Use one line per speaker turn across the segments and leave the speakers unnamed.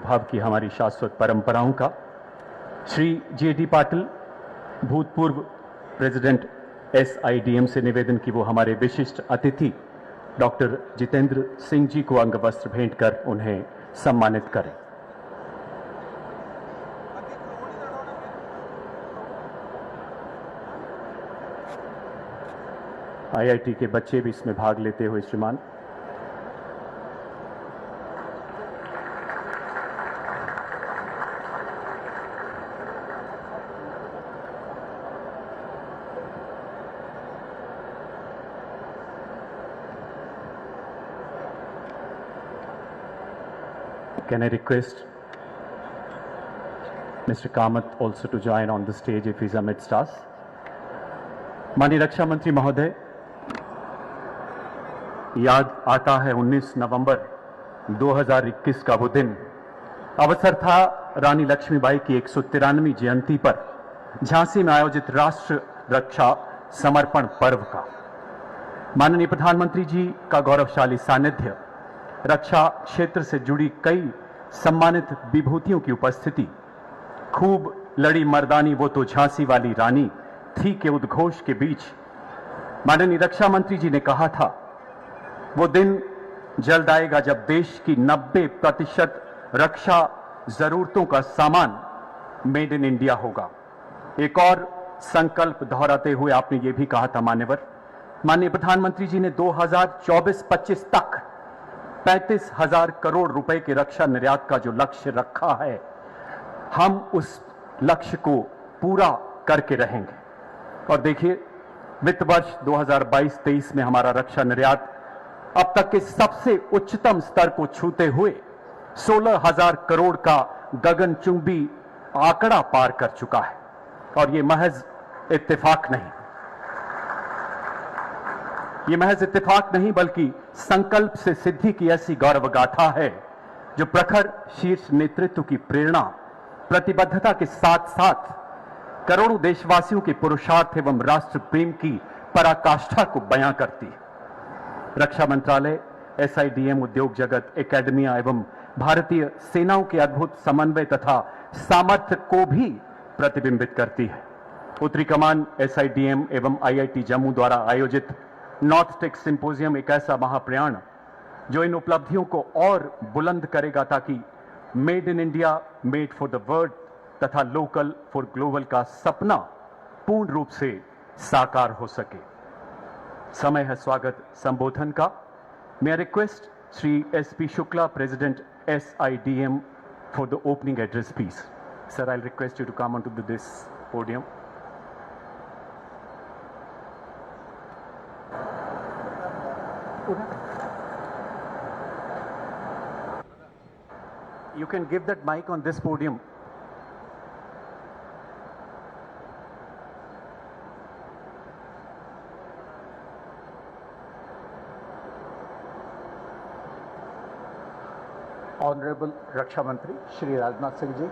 भाव की हमारी शाश्वत परंपराओं का। श्री J.D. पाटिल, भूतपूर्व प्रेसिडेंट SIDM से निवेदन की वो हमारे विशिष्ट अतिथि डॉक्टर जितेंद्र सिंह जी को अंगवस्त्र भेंट कर उन्हें सम्मानित करें। IIT के बच्चे भी इसमें भाग लेते हुए श्रीमान। Can I request Mr. Kamath also to join on the stage if he's amidst us? माननीय रक्षा मंत्री महोदय, याद आता है 19 नवंबर 2021 का वो दिन। अवसर था रानी लक्ष्मीबाई की 193वीं जयंती पर झांसी में आयोजित राष्ट्र रक्षा समर्पण पर्व का। माननीय प्रधानमंत्री जी का गौरवशाली सानिध्य, रक्षा क्षेत्र से जुड़ी कई सम्मानित विभूतियों की उपस्थिति, खूब लड़ी मर्दानी वो तो झांसी वाली रानी थी के उद्घोष के बीच माननीय रक्षा मंत्री जी ने कहा था, वो दिन जल्द आएगा जब देश की 90% रक्षा जरूरतों का सामान मेड इन इंडिया होगा। एक और संकल्प दोहराते हुए आपने ये भी कहा था माननीय प्रधानमंत्री जी ने 2024-25 तक 35,000 करोड़ रुपए के रक्षा निर्यात का जो लक्ष्य रखा है, हम उस लक्ष्य को पूरा करके रहेंगे। और देखिए, वित्त वर्ष 2022-23 में हमारा रक्षा निर्यात अब तक के सबसे उच्चतम स्तर को छूते हुए 16,000 करोड़ का गगनचुंबी आंकड़ा पार कर चुका है। और ये महज इत्तेफाक नहीं बल्कि संकल्प से सिद्धि की ऐसी गौरव गाथा है जो प्रखर शीर्ष नेतृत्व की प्रेरणा, प्रतिबद्धता के साथ साथ करोड़ों देशवासियों के पुरुषार्थ एवं राष्ट्र प्रेम की पराकाष्ठा को बयां करती है। रक्षा मंत्रालय, SIDM, उद्योग जगत, एकेडमिया एवं भारतीय सेनाओं के अद्भुत समन्वय तथा सामर्थ्य को भी प्रतिबिंबित करती है। उत्तरी कमान SIDM एवं IIT जम्मू द्वारा आयोजित नॉर्थ टेक सिंपोजियम एक ऐसा महाप्रयाण जो इन उपलब्धियों को और बुलंद करेगा ताकि made in India, made for the world तथा लोकल फॉर ग्लोबल का सपना पूर्ण रूप से साकार हो सके। समय है स्वागत संबोधन का। मैं request Shri SP Shukla, president SIDM, for the opening address, please. Sir, I'll request you to come onto this podium. You can give that mic on this podium.
Honorable Raksha Mantri Shri Rajnath Singh ji,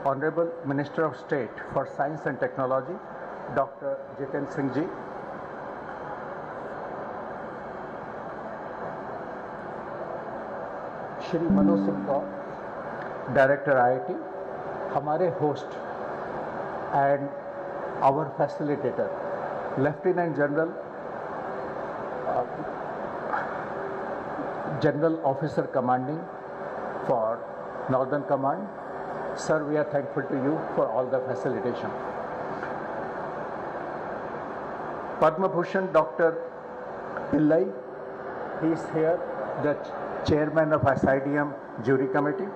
Honorable Minister of State for Science and Technology Dr. Jitendra Singh ji, Shri Manoj Singh Kaur, Director IIT, हमारे host and our facilitator, Lieutenant General General Officer Commanding for Northern Command. Sir, we are thankful to you for all the facilitation. Padma Bhushan Dr. Pillai, he is here, the Chairman of SIDM Jury Committee.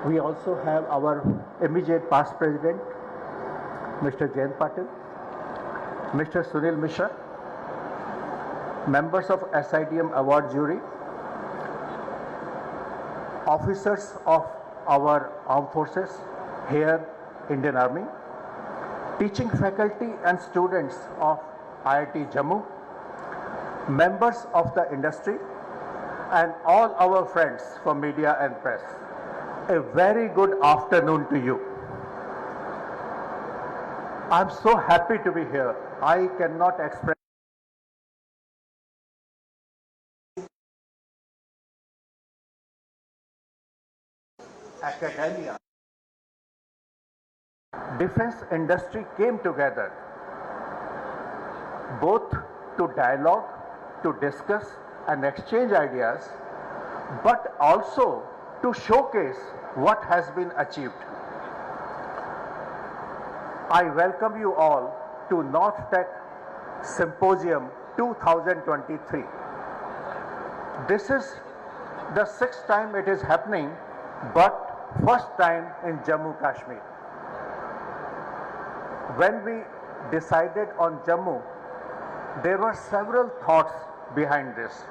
We also have our immediate past President, Mr. Jayant Patil, Mr. Sunil Mishra, members of SIDM Award Jury, officers of our armed forces here, Indian Army, teaching faculty and students of IIT Jammu, members of the industry, and all our friends from media and press. A very good afternoon to you. I'm so happy to be here. I cannot express academia, defense industry came together both to dialogue, to discuss and exchange ideas, but also to showcase what has been achieved. I welcome you all to North Tech Symposium-2023. This is the 6th time it is happening, but first time in Jammu Kashmir. When we decided on Jammu, there were several thoughts behind this.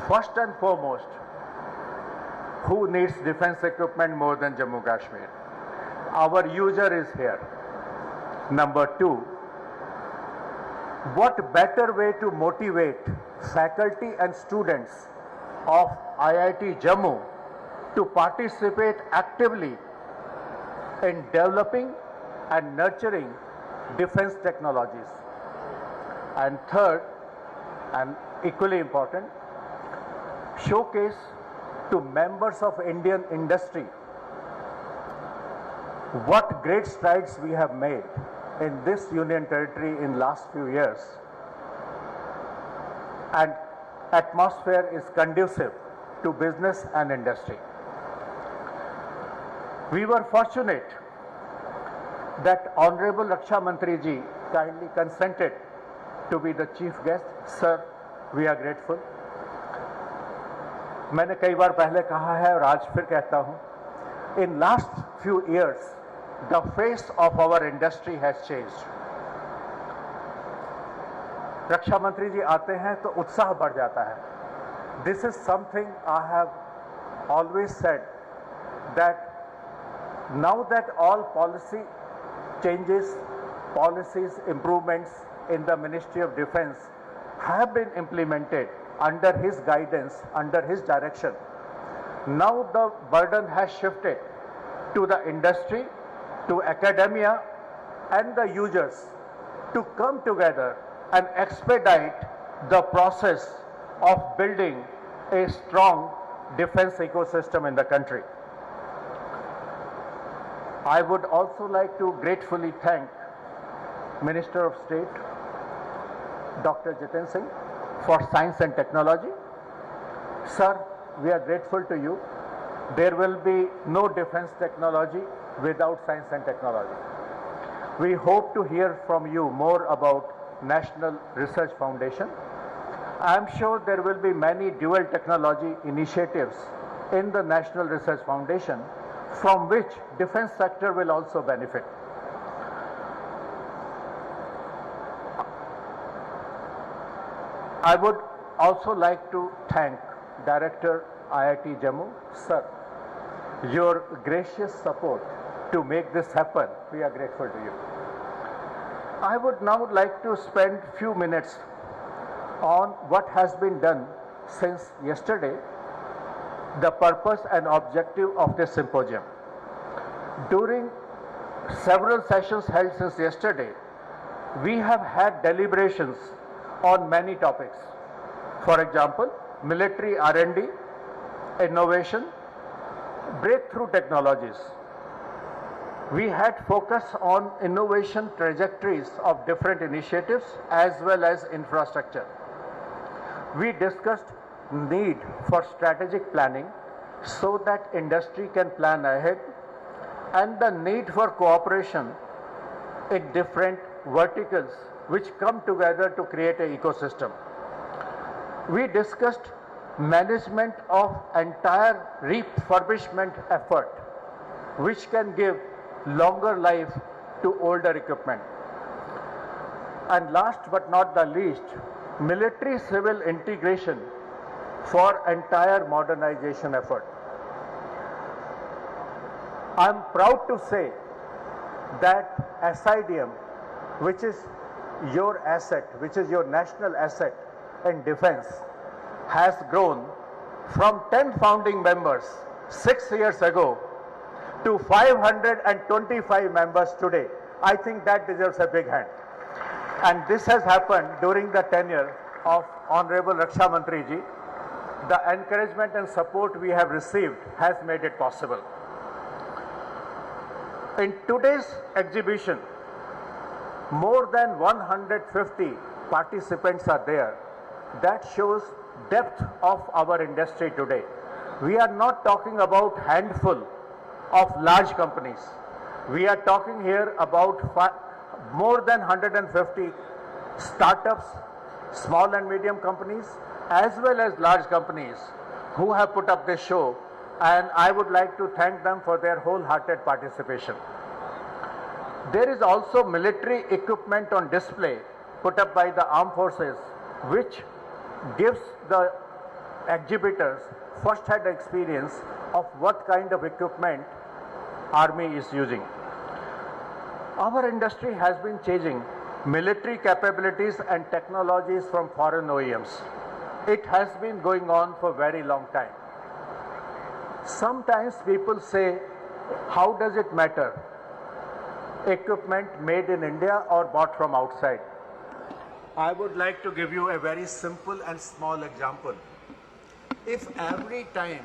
First and foremost, who needs defense equipment more than Jammu Kashmir? Our user is here. Number two, what better way to motivate faculty and students of IIT Jammu to participate actively in developing and nurturing defense technologies. And third, and equally important, showcase to members of Indian industry what great strides we have made in this union territory in last few years, and atmosphere is conducive to business and industry. We were fortunate that Honorable Raksha Mantri ji kindly consented to be the chief guest. Sir, we are grateful. मैंने कई बार पहले कहा है और आज फिर कहता हूं, in last few years the face of our industry has changed. रक्षा मंत्री जी आते हैं तो उत्साह बढ़ जाता है. This is something I have always said, that now that all policy changes, policies, improvements in the Ministry of Defense have been implemented under his guidance, under his direction, now the burden has shifted to the industry, to academia and the users to come together and expedite the process of building a strong defense ecosystem in the country. I would also like to gratefully thank Minister of State, Dr. Jiten Singh, for Science and Technology. Sir, we are grateful to you. There will be no defense technology without science and technology. We hope to hear from you more about National Research Foundation. I am sure there will be many dual technology initiatives in the National Research Foundation from which defense sector will also benefit. I would also like to thank Director IIT Jammu. Sir, your gracious support to make this happen, we are grateful to you. I would now like to spend few minutes on what has been done since yesterday, the purpose and objective of this symposium. During several sessions held since yesterday, we have had deliberations on many topics. For example, military R&D, innovation, breakthrough technologies. We had focus on innovation trajectories of different initiatives as well as infrastructure. We discussed need for strategic planning so that industry can plan ahead, and the need for cooperation in different verticals which come together to create an ecosystem. We discussed management of entire refurbishment effort which can give longer life to older equipment. And last but not the least, military-civil integration for entire modernization effort. I am proud to say that SIDM, which is your asset, which is your national asset in defense, has grown from 10 founding members 6 years ago to 525 members today. I think that deserves a big hand. And this has happened during the tenure of Honorable Raksha Mantri ji. The encouragement and support we have received has made it possible. In today's exhibition, more than 150 participants are there. That shows depth of our industry today. We are not talking about handful of large companies. We are talking here about more than 150 startups, small and medium companies, as well as large companies who have put up this show, and I would like to thank them for their wholehearted participation. There is also military equipment on display put up by the armed forces, which gives the exhibitors first-hand experience of what kind of equipment army is using. Our industry has been changing military capabilities and technologies from foreign OEMs. It has been going on for a very long time. Sometimes people say, how does it matter? Equipment made in India or bought from outside? I would like to give you a very simple and small example. If every time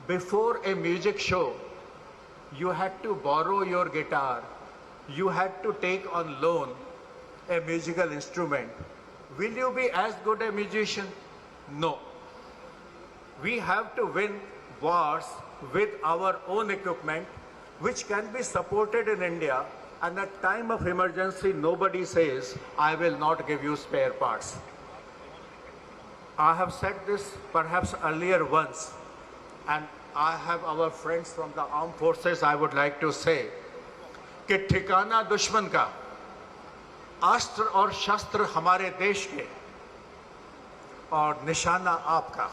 before a music show you had to borrow your guitar, you had to take on loan a musical instrument, will you be as good a musician? No. We have to win wars with our own equipment, which can be supported in India, and at time of emergency nobody says, I will not give you spare parts. I have said this perhaps earlier once, and I have our friends from the armed forces, I would like to say, कि ठिकाना दुश्मन का, अस्त्र और शस्त्र हमारे देश के, और निशाना आपका.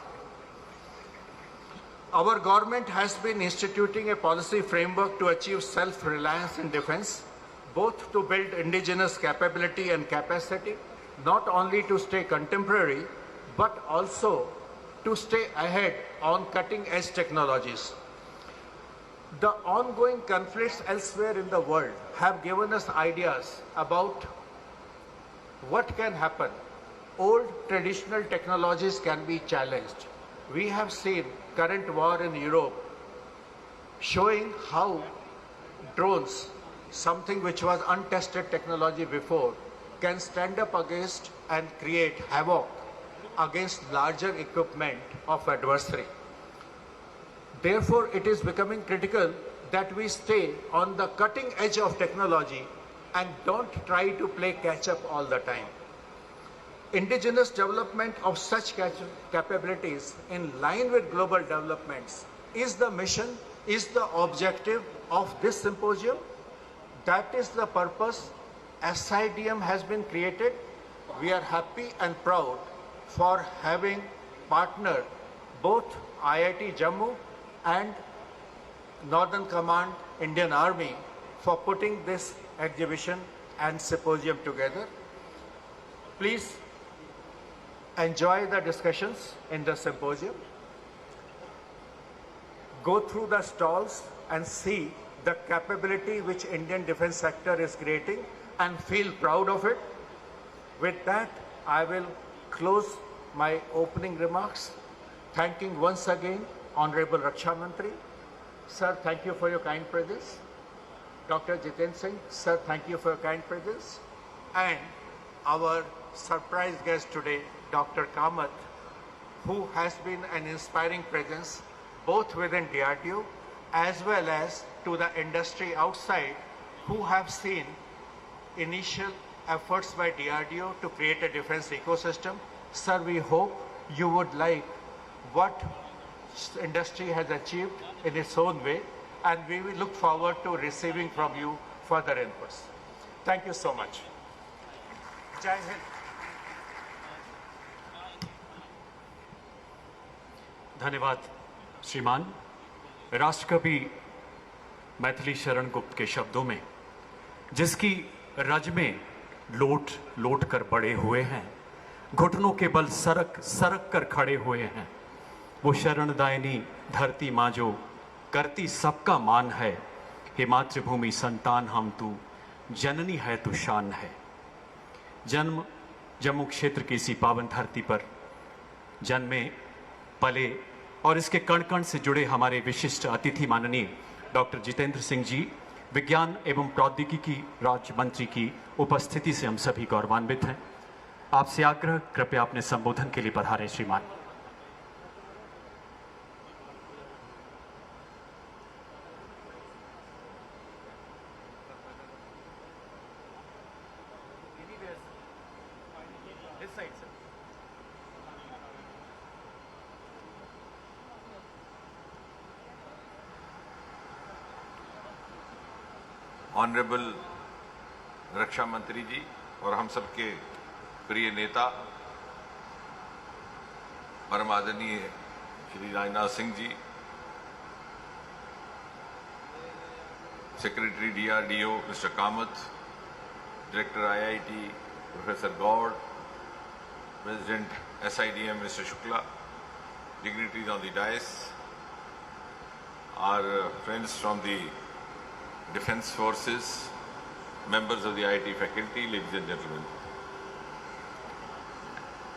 Our government has been instituting a policy framework to achieve self-reliance in defense, both to build indigenous capability and capacity, not only to stay contemporary, but also to stay ahead on cutting-edge technologies. The ongoing conflicts elsewhere in the world have given us ideas about what can happen. Old traditional technologies can be challenged. We have seen current war in Europe showing how drones, something which was untested technology before, can stand up against and create havoc against larger equipment of adversary. Therefore, it is becoming critical that we stay on the cutting edge of technology and don't try to play catch up all the time. Indigenous development of such capabilities in line with global developments is the mission, is the objective of this symposium. That is the purpose. SIDM has been created. We are happy and proud for having partnered both IIT Jammu and Northern Command Indian Army for putting this exhibition and symposium together. Please enjoy the discussions in the symposium. Go through the stalls and see the capability which Indian defense sector is creating and feel proud of it. With that, I will close my opening remarks, thanking once again Honorable Raksha Mantri. Sir, thank you for your kind presence. Dr. Jitendra Singh, sir, thank you for your kind presence. And our surprise guest today, Dr. Kamath, who has been an inspiring presence both within DRDO as well as to the industry outside, who have seen initial efforts by DRDO to create a defense ecosystem. Sir, we hope you would like what industry has achieved in its own way, and we will look forward to receiving from you further inputs. Thank you so much. Jai Hind.
धन्यवाद श्रीमान. राष्ट्रकवि मैथिली शरण गुप्त के शब्दों में, जिसकी रज में लोट लोट कर बड़े हुए हैं, घुटनों के बल सरक सरक कर खड़े हुए हैं, वो शरणदायिनी धरती माँ जो करती सबका मान है, हे मातृभूमि संतान हम तू, जननी है तू शान है. जन्म जम्मू क्षेत्र की इसी पावन धरती पर जन्मे, पले और इसके कण कण से जुड़े हमारे विशिष्ट अतिथि माननीय डॉक्टर जितेंद्र सिंह जी, विज्ञान एवं प्रौद्योगिकी राज्य मंत्री की उपस्थिति से हम सभी गौरवान्वित हैं। आपसे आग्रह, कृपया अपने संबोधन के लिए पधारें श्रीमान।
ऑनरेबल रक्षा मंत्री जी और हम सबके प्रिय नेता परम आदरणीय Shri Rajnath Singh ji, secretary DRDO mister Kamat, director IIT professor Gaur, president SIDM mister Shukla, dignitaries on the dais, our friends from the Defense Forces, members of the IIT faculty, ladies and gentlemen.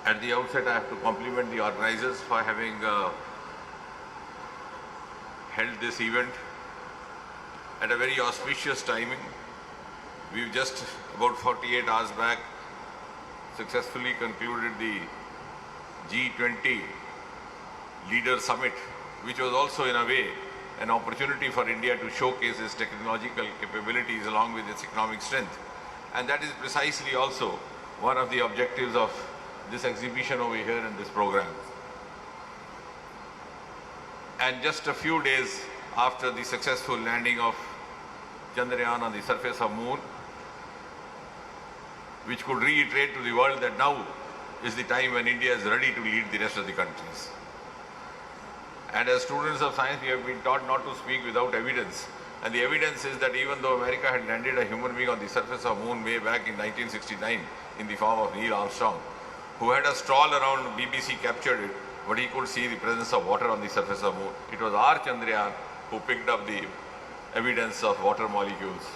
At the outset, I have to compliment the organizers for having held this event at a very auspicious timing. We've just about 48 hours back successfully concluded the G20 Leader Summit, which was also in a way an opportunity for India to showcase its technological capabilities along with its economic strength. And that is precisely also one of the objectives of this exhibition over here in this program. And just a few days after the successful landing of Chandrayaan on the surface of Moon, which could reiterate to the world that now is the time when India is ready to lead the rest of the countries. And as students of science, we have been taught not to speak without evidence. And the evidence is that even though America had landed a human being on the surface of Moon way back in 1969 in the form of Neil Armstrong, who had a stroll around, BBC captured it, but he could see the presence of water on the surface of Moon. It was our Chandrayaan who picked up the evidence of water molecules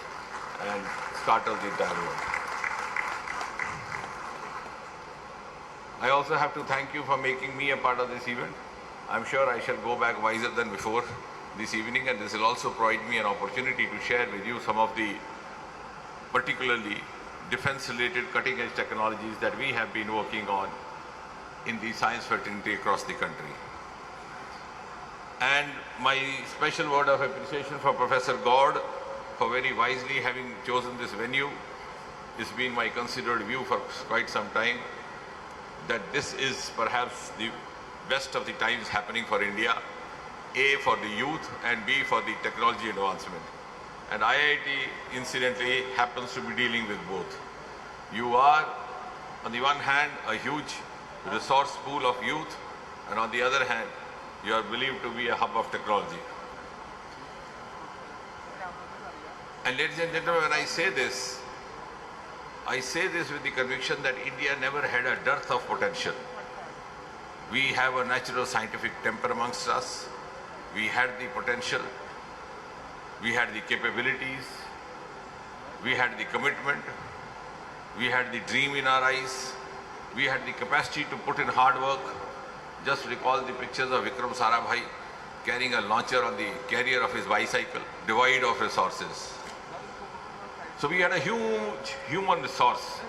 and startled the entire world. I also have to thank you for making me a part of this event. I'm sure I shall go back wiser than before this evening, and this will also provide me an opportunity to share with you some of the particularly defense-related cutting-edge technologies that we have been working on in the science fraternity across the country. And my special word of appreciation for Professor Gord for very wisely having chosen this venue. It's been my considered view for quite some time that this is perhaps the best of the times happening for India, A, for the youth, and B, for the technology advancement. And IIT, incidentally, happens to be dealing with both. You are, on the one hand, a huge resource pool of youth, and on the other hand, you are believed to be a hub of technology. And ladies and gentlemen, when I say this with the conviction that India never had a dearth of potential. We have a natural scientific temper amongst us. We had the potential. We had the capabilities. We had the commitment. We had the dream in our eyes. We had the capacity to put in hard work. Just recall the pictures of Vikram Sarabhai carrying a launcher on the carrier of his bicycle, devoid of resources. So we had a huge human resource,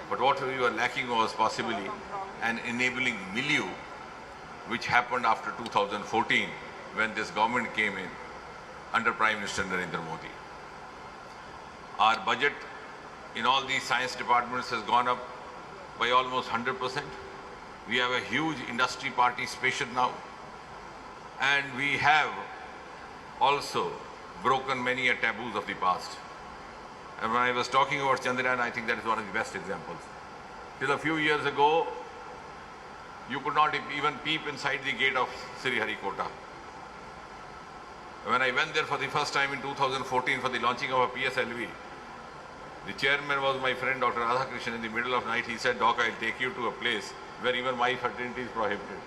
but what we were lacking was possibly an enabling milieu, which happened after 2014 when this government came in under Prime Minister Narendra Modi. Our budget in all these science departments has gone up by almost 100%. We have a huge industry participation now, and we have also broken many a taboos of the past. And when I was talking about Chandrayaan, I think that is one of the best examples. Till a few years ago, you could not even peep inside the gate of Sriharikota. When I went there for the first time in 2014 for the launching of a PSLV, the chairman was my friend Dr. Radhakrishnan. In the middle of night, he said, "Doc, I'll take you to a place where even my fraternity is prohibited."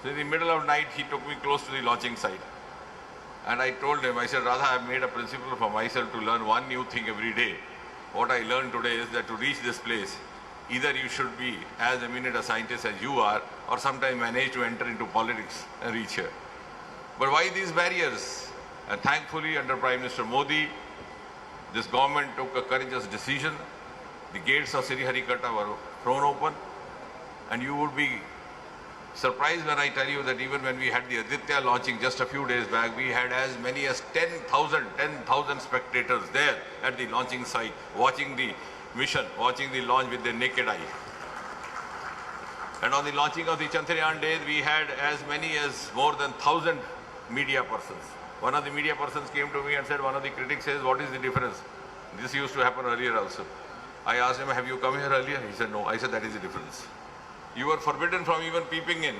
So in the middle of night, he took me close to the launching site. And I told him, I said, "Radha, I've made a principle for myself to learn one new thing every day. What I learned today is that to reach this place, either you should be as eminent a scientist as you are, or sometime manage to enter into politics and reach here." But why these barriers? And thankfully, under Prime Minister Modi, This government took a courageous decision. The gates of Sriharikota were thrown open, and you would be surprised when I tell you that even when we had the Aditya launching just a few days back, we had as many as 10,000 spectators there at the launching site, watching the mission, watching the launch with their naked eye. And on the launching of the Chandrayaan days, we had as many as more than 1,000 media persons. One of the media persons came to me and said, one of the critics says, what is the difference? This used to happen earlier also. I asked him, have you come here earlier? He said, no. I said, that is the difference. You were forbidden from even peeping in.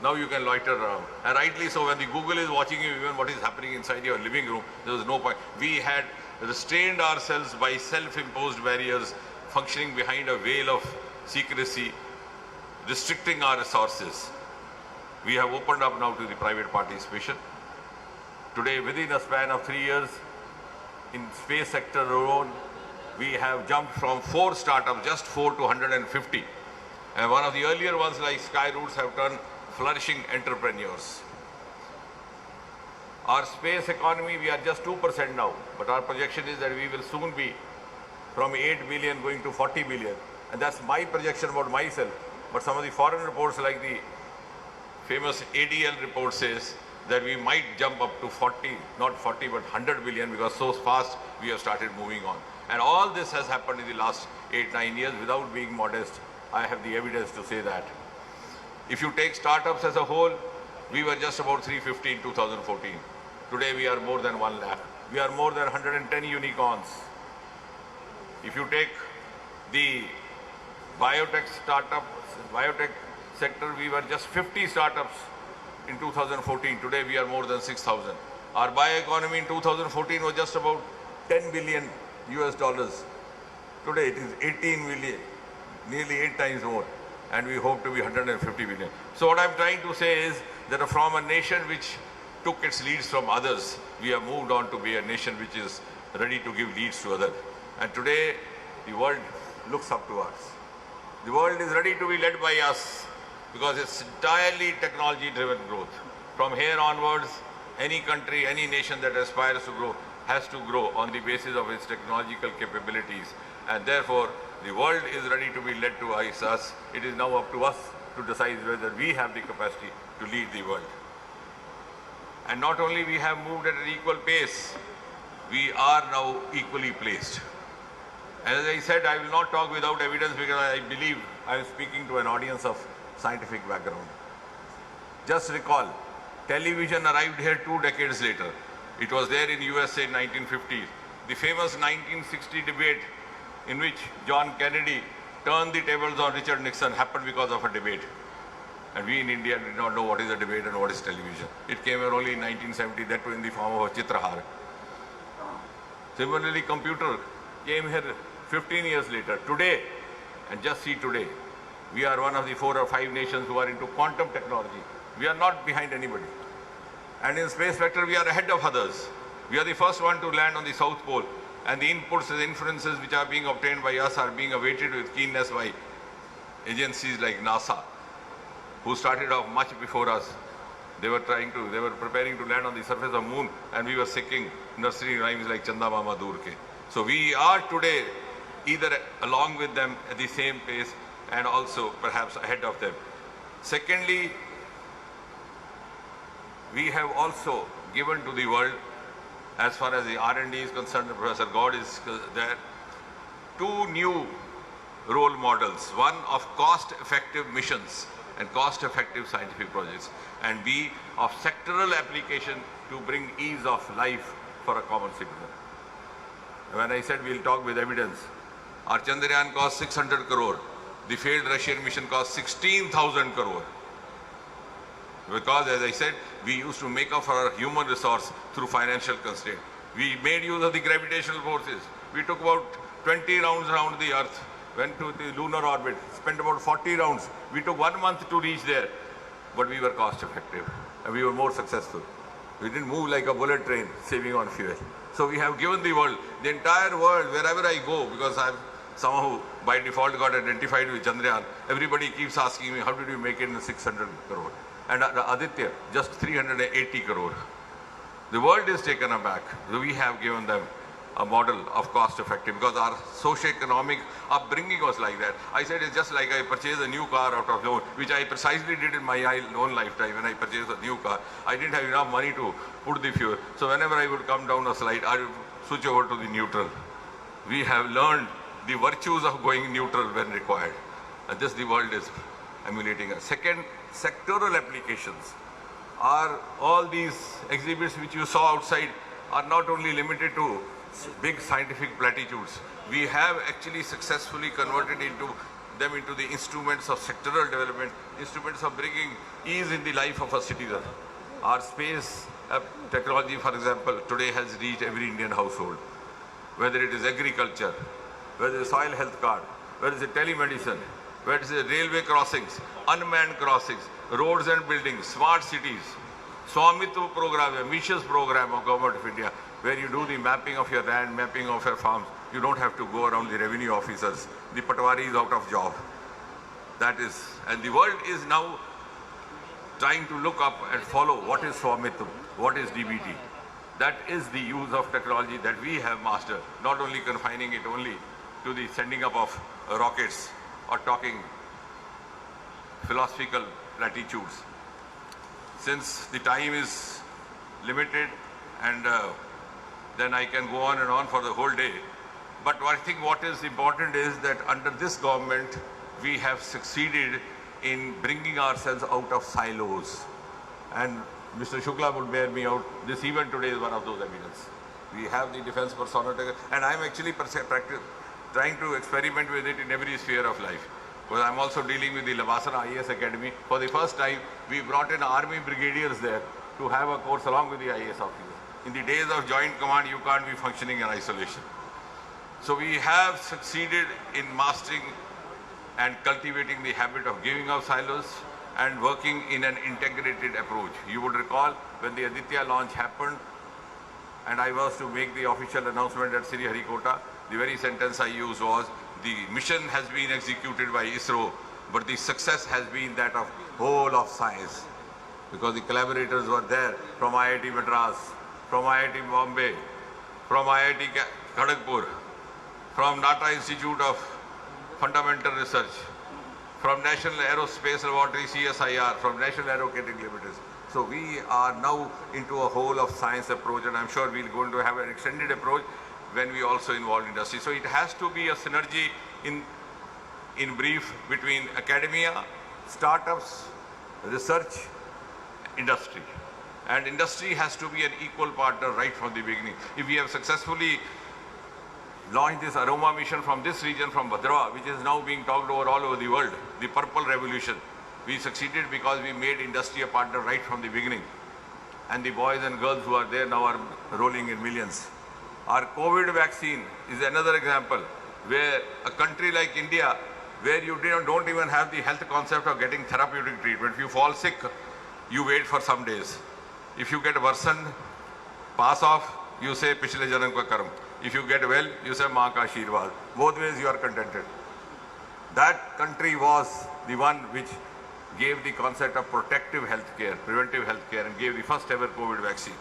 Now you can loiter around. And rightly so, when the Google is watching you, even what is happening inside your living room, there was no point. We had restrained ourselves by self-imposed barriers, functioning behind a veil of secrecy, restricting our resources. We have opened up now to the private participation. Today, within a span of 3 years, in space sector alone, we have jumped from 4 startups, just 4 to 150. And one of the earlier ones like Skyroutes have turned flourishing entrepreneurs. Our space economy, we are just 2% now, but our projection is that we will soon be from 8 billion going to 40 billion. And that's my projection about myself. But some of the foreign reports like the famous ADL report says that we might jump up to 40, not 40, but 100 billion because so fast we have started moving on. And all this has happened in the last 8-9 years without being modest. I have the evidence to say that. If you take startups as a whole, we were just about 350 in 2014. Today we are more than 1 lakh. We are more than 110 unicorns. If you take the biotech sector, we were just 50 startups in 2014. Today we are more than 6,000. Our bioeconomy in 2014 was just about 10 billion US dollars. Today it is 18 million. Nearly 8 times more, and we hope to be 150 billion. So what I'm trying to say is that from a nation which took its leads from others, we have moved on to be a nation which is ready to give leads to others. And today, the world looks up to us. The world is ready to be led by us because it's entirely technology-driven growth. From here onwards, any country, any nation that aspires to grow has to grow on the basis of its technological capabilities. And therefore, the world is ready to be led to us. It is now up to us to decide whether we have the capacity to lead the world. And not only we have moved at an equal pace, we are now equally placed. And as I said, I will not talk without evidence because I believe I am speaking to an audience of scientific background. Just recall, television arrived here 2 decades later. It was there in USA in 1950s. The famous 1960 debate in which John Kennedy turned the tables on Richard Nixon happened because of a debate. And we in India did not know what is a debate and what is television. It came here only in 1970, that too in the form of a Chitrahar. Similarly, computer came here 15 years later. Today, and just see today, we are one of the 4 or 5 nations who are into quantum technology. We are not behind anybody. And in space vector, we are ahead of others. We are the first one to land on the South Pole. And the inputs and inferences which are being obtained by us are being awaited with keenness by agencies like NASA, who started off much before us. They were preparing to land on the surface of moon, and we were singing nursery rhymes like Chanda Mama Dur Ke. So we are today either along with them at the same pace and also perhaps ahead of them. Secondly, we have also given to the world, as far as the R&D is concerned, Professor God is there, 2 new role models. One of cost-effective missions and cost-effective scientific projects, and B of sectoral application to bring ease of life for a common citizen. When I said we'll talk with evidence, our Chandrayaan cost 600 crore. The failed Russian mission cost 16,000 crore. Because, as I said, we used to make up for our human resource through financial constraint. We made use of the gravitational forces. We took about 20 rounds around the Earth, went to the lunar orbit, spent about 40 rounds. We took 1 month to reach there, but we were cost effective and we were more successful. We didn't move like a bullet train, saving on fuel. So we have given the world, the entire world, wherever I go, because I've somehow by default got identified with Chandrayaan, everybody keeps asking me, how did you make it in 600 crore? And Aditya, just 380 crore. The world is taken aback. We have given them a model of cost effective, because our socio-economic upbringing was like that. I said it's just like I purchased a new car out of loan, which I precisely did in my own lifetime. When I purchased a new car, I didn't have enough money to put the fuel. So whenever I would come down a slide, I would switch over to the neutral. We have learned the virtues of going neutral when required. And this the world is emulating us. Second, sectoral applications are all these exhibits which you saw outside are not only limited to big scientific platitudes. We have actually successfully converted them into the instruments of sectoral development, instruments of bringing ease in the life of a citizen. Our space technology, for example, today has reached every Indian household. Whether it is agriculture, whether it is soil health card, whether it is telemedicine, whether it is railway crossings, unmanned crossings, roads and buildings, smart cities, Swamitva program, ambitious program of Government of India, where you do the mapping of your land, mapping of your farms. You don't have to go around the revenue officers. The Patwari is out of job. That is, and the world is now trying to look up and follow what is Swamitva, what is DBT. That is the use of technology that we have mastered, not only confining it only to the sending up of rockets or talking philosophical platitudes. Since the time is limited and then I can go on and on for the whole day. But I think what is important is that under this government, we have succeeded in bringing ourselves out of silos. And Mr. Shukla would bear me out. This event today is one of those evidence. We have the defense persona, and I'm actually trying to experiment with it in every sphere of life. Because I'm also dealing with the Lavasana IAS Academy. For the first time, we brought in army brigadiers there to have a course along with the IAS officers. In the days of joint command, you can't be functioning in isolation. So we have succeeded in mastering and cultivating the habit of giving up silos and working in an integrated approach. You would recall when the Aditya launch happened and I was to make the official announcement at Sri Harikota, the very sentence I used was, the mission has been executed by ISRO, but the success has been that of whole of science. Because the collaborators were there from IIT Madras, from IIT Bombay, from IIT Kharagpur, from Nata Institute of Fundamental Research, from National Aerospace Laboratory CSIR, from National Aerocatering Limited. So we are now into a whole of science approach, and I'm sure we're going to have an extended approach when we also involve industry. So it has to be a synergy in brief between academia, startups, research, industry. And industry has to be an equal partner right from the beginning. If we have successfully launched this aroma mission from this region, from Bhadrava, which is now being talked over all over the world, the purple revolution, we succeeded because we made industry a partner right from the beginning. And the boys and girls who are there now are rolling in millions. Our COVID vaccine is another example where a country like India, where you don't even have the health concept of getting therapeutic treatment. If you fall sick, you wait for some days. If you get worsened, pass off, you say, Pichle Janam ka karm. If you get well, you say, Maa ka Ashirwad. Both ways you are contented. That country was the one which gave the concept of protective healthcare, preventive healthcare, and gave the first ever COVID vaccine.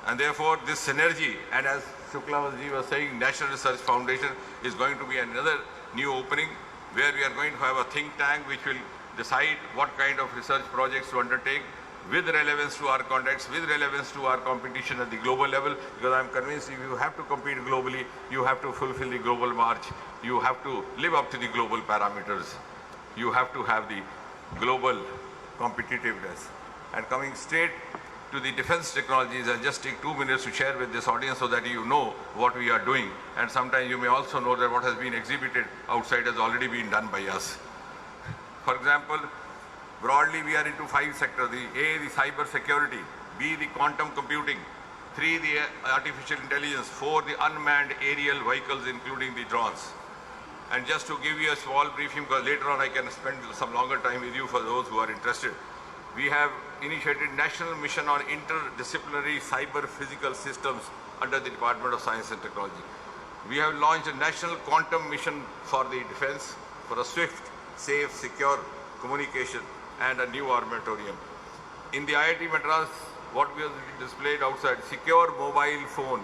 And therefore, this synergy, and as Shuklaji was saying, National Research Foundation is going to be another new opening where we are going to have a think tank which will decide what kind of research projects to undertake with relevance to our context, with relevance to our competition at the global level, because I'm convinced if you have to compete globally, you have to fulfill the global march, you have to live up to the global parameters, you have to have the global competitiveness. And coming straight to the defense technologies, I'll just take 2 minutes to share with this audience so that you know what we are doing. And sometimes you may also know that what has been exhibited outside has already been done by us. For example, broadly we are into 5 sectors. A, the cyber security. B, the quantum computing. 3, the artificial intelligence. 4, the unmanned aerial vehicles, including the drones. And just to give you a small briefing, because later on I can spend some longer time with you for those who are interested. We have initiated National Mission on Interdisciplinary Cyber Physical Systems under the Department of Science and Technology. We have launched a National Quantum Mission for the defense for a swift, safe, secure communication and a new armatorium. In the IIT Madras, what we have displayed outside, secure mobile phone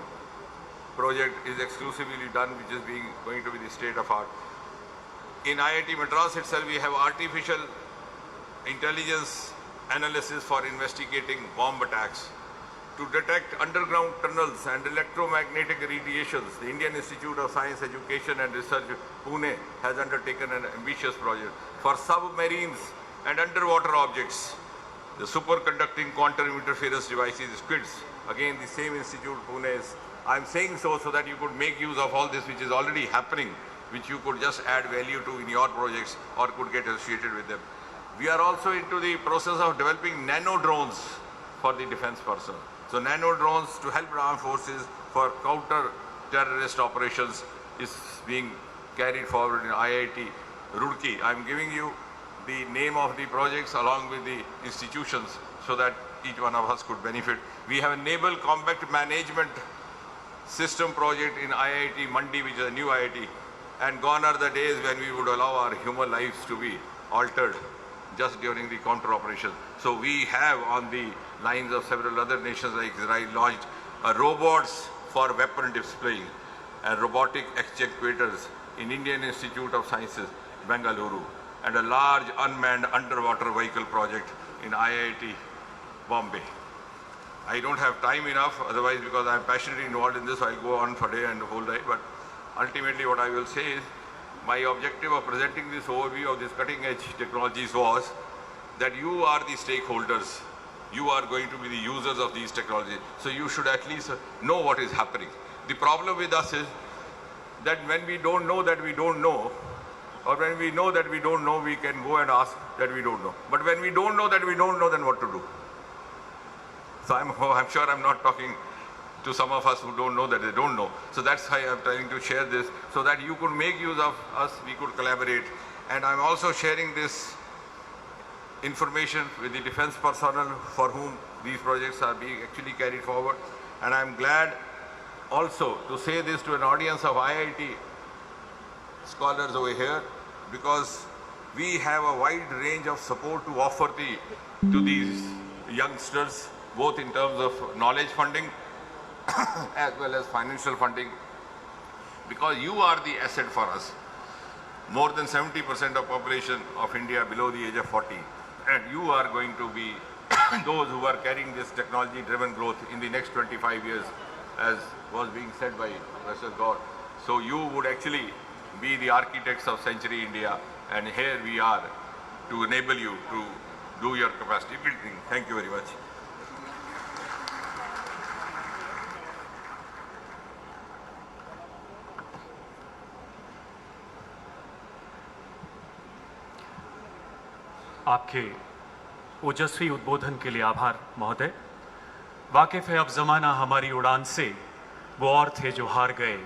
project is exclusively done, which is going to be the state of art. In IIT Madras itself, we have artificial intelligence analysis for investigating bomb attacks. To detect underground tunnels and electromagnetic radiations, the Indian Institute of Science, Education and Research, Pune, has undertaken an ambitious project. For submarines and underwater objects, the superconducting quantum interference devices, SQUIDs, again the same institute, Pune is. I'm saying so that you could make use of all this which is already happening, which you could just add value to in your projects or could get associated with them. We are also into the process of developing nano drones for the defense personnel. So nano drones to help armed forces for counter-terrorist operations is being carried forward in IIT Roorkee. I'm giving you the name of the projects along with the institutions so that each one of us could benefit. We have a naval combat management system project in IIT Mandi, which is a new IIT, and gone are the days when we would allow our human lives to be altered just during the counter operation. So we have on the lines of several other nations like Israel launched robots for weapon displaying and robotic actuators in Indian Institute of Sciences, Bengaluru, and a large unmanned underwater vehicle project in IIT Bombay. I don't have time enough, otherwise, because I'm passionately involved in this, I'll go on for day and the whole day. But ultimately what I will say is, my objective of presenting this overview of these cutting-edge technologies was that you are the stakeholders. You are going to be the users of these technologies. So you should at least know what is happening. The problem with us is that when we don't know that we don't know, or when we know that we don't know, we can go and ask that we don't know. But when we don't know that we don't know, then what to do? So I'm sure I'm not talking to some of us who don't know that they don't know. So that's why I'm trying to share this, so that you could make use of us, we could collaborate. And I'm also sharing this information with the defense personnel for whom these projects are being actually carried forward. And I'm glad also to say this to an audience of IIT scholars over here, because we have a wide range of support to offer to these youngsters, both in terms of knowledge funding as well as financial funding, because you are the asset for us. More than 70% of population of India below the age of 40, and you are going to be those who are carrying this technology-driven growth in the next 25 years, as was being said by Professor Gaur. So you would actually be the architects of Century India, and here we are to enable you to do your capacity building. Thank you very much.
आपके ओजस्वी उद्बोधन के लिए आभार महोदय। वाकिफ है अब जमाना हमारी उड़ान से, वो और थे जो हार गए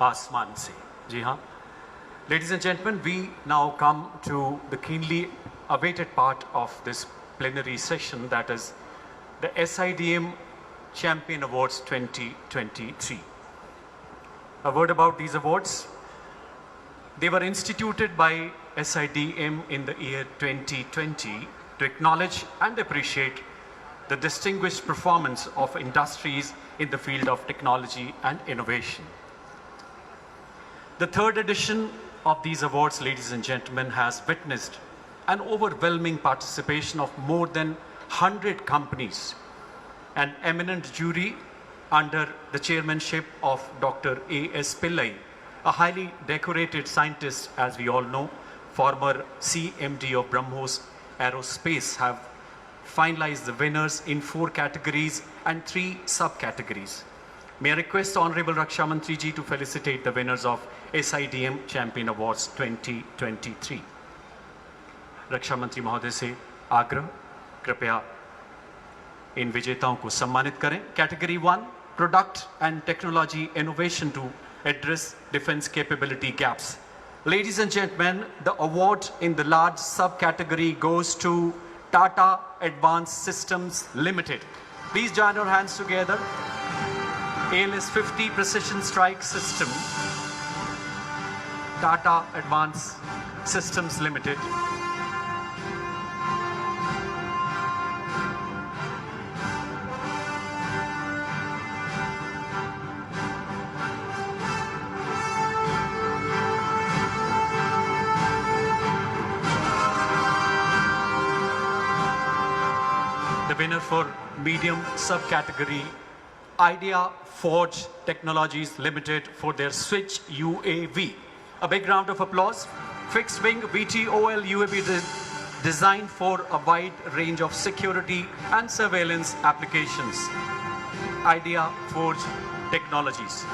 आसमान से। जी हाँ, ladies and gentlemen, we now come to the keenly awaited part of this plenary session, that is the SIDM Champion Awards 2023. A word about these awards. They were instituted by SIDM in the year 2020 to acknowledge and appreciate the distinguished performance of industries in the field of technology and innovation. The third edition of these awards, ladies and gentlemen, has witnessed an overwhelming participation of more than 100 companies. An eminent jury under the chairmanship of Dr. A.S. Pillai, a highly decorated scientist, as we all know, former CMD of BrahMos Aerospace, have finalized the winners in 4 categories and 3 subcategories. May I request Honorable Raksha Mantri ji to felicitate the winners of SIDM Champion Awards 2023. रक्षा मंत्री महोदय से आग्रह, कृपया इन विजेताओं को सम्मानित करें। Category 1, product and technology innovation to address defence capability gaps. Ladies and gentlemen, the award in the large subcategory goes to Tata Advanced Systems Limited. Please join your hands together. ALS-50 Precision Strike System, Tata Advanced Systems Limited.
winner for medium subcategory, Idea Forge Technologies Limited, for their Switch UAV. A big round of applause. Fixed wing VTOL UAV designed for a wide range of security and surveillance applications. Idea Forge Technologies.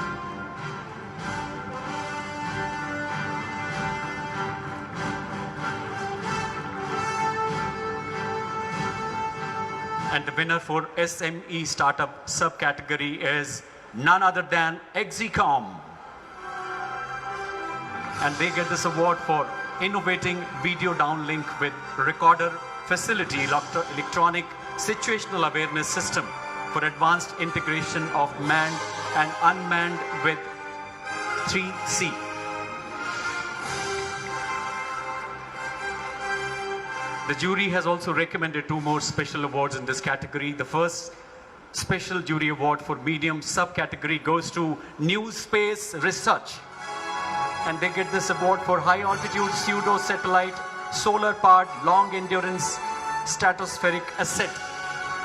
And the winner for SME Startup subcategory is none other than Exicom. And they get this award for innovating video downlink with recorder facility, electronic situational awareness system for advanced integration of manned and unmanned with 3C. The jury has also recommended 2 more special awards in this category. The first special jury award for medium subcategory goes to New Space Research. And they get this award for high altitude pseudo satellite, solar powered long endurance stratospheric asset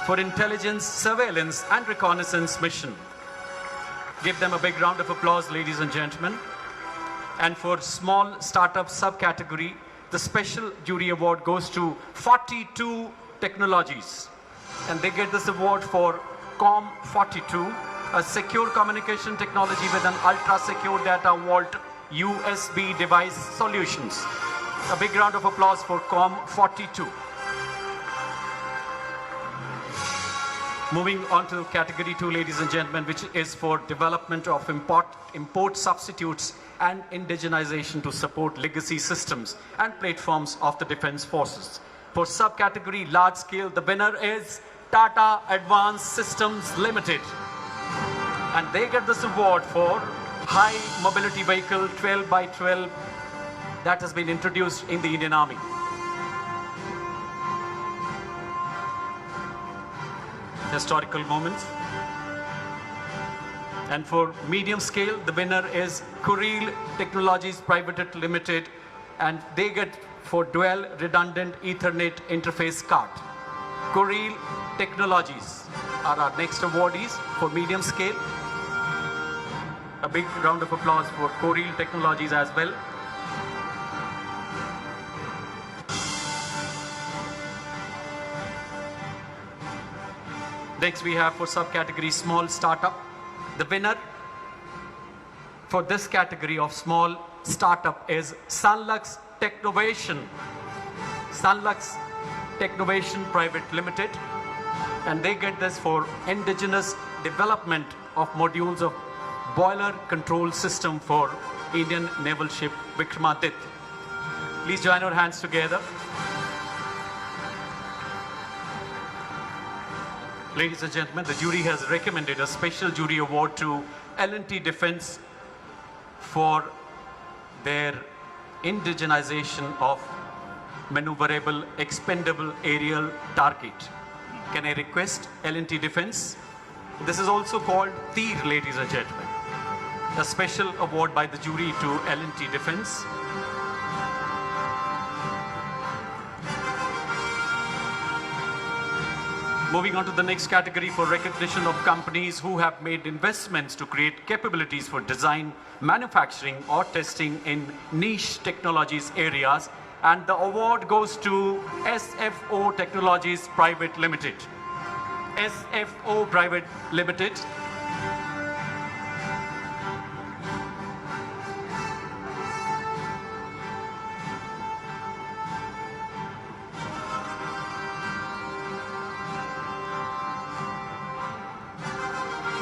for intelligence, surveillance and reconnaissance mission. Give them a big round of applause, ladies and gentlemen. And for small startup subcategory, the special jury award goes to 42 Technologies. And they get this award for COM42, a secure communication technology with an ultra-secure data vault USB device solutions. A big round of applause for COM42. Moving on to category 2, ladies and gentlemen, which is for development of import substitutes and indigenization to support legacy systems and platforms of the defense forces. For subcategory large scale, the winner is Tata Advanced Systems Limited. And they get this award for high mobility vehicle 12x12 that has been introduced in the Indian Army. Historical moments. And for medium scale, the winner is Kuril Technologies Private Limited, and they get for dual redundant Ethernet interface card. Kuril Technologies are our next awardees for medium scale. A big round of applause for Kuril Technologies as well. Next we have for subcategory small startup. The winner for this category of small startup is Sunlux Technovation. Sunlux Technovation Private Limited. And they get this for indigenous development of modules of boiler control system for Indian naval ship Vikramaditya. Please join our hands together. Ladies and gentlemen, the jury has recommended a special jury award to L&T Defense for their indigenization of maneuverable expendable aerial target. Can I request L&T Defense? This is also called TIR, ladies and gentlemen. A special award by the jury to L&T Defense. Moving on to the next category for recognition of companies who have made investments to create capabilities for design, manufacturing or testing in niche technologies areas. And the award goes to SFO Technologies Private Limited. SFO Private Limited.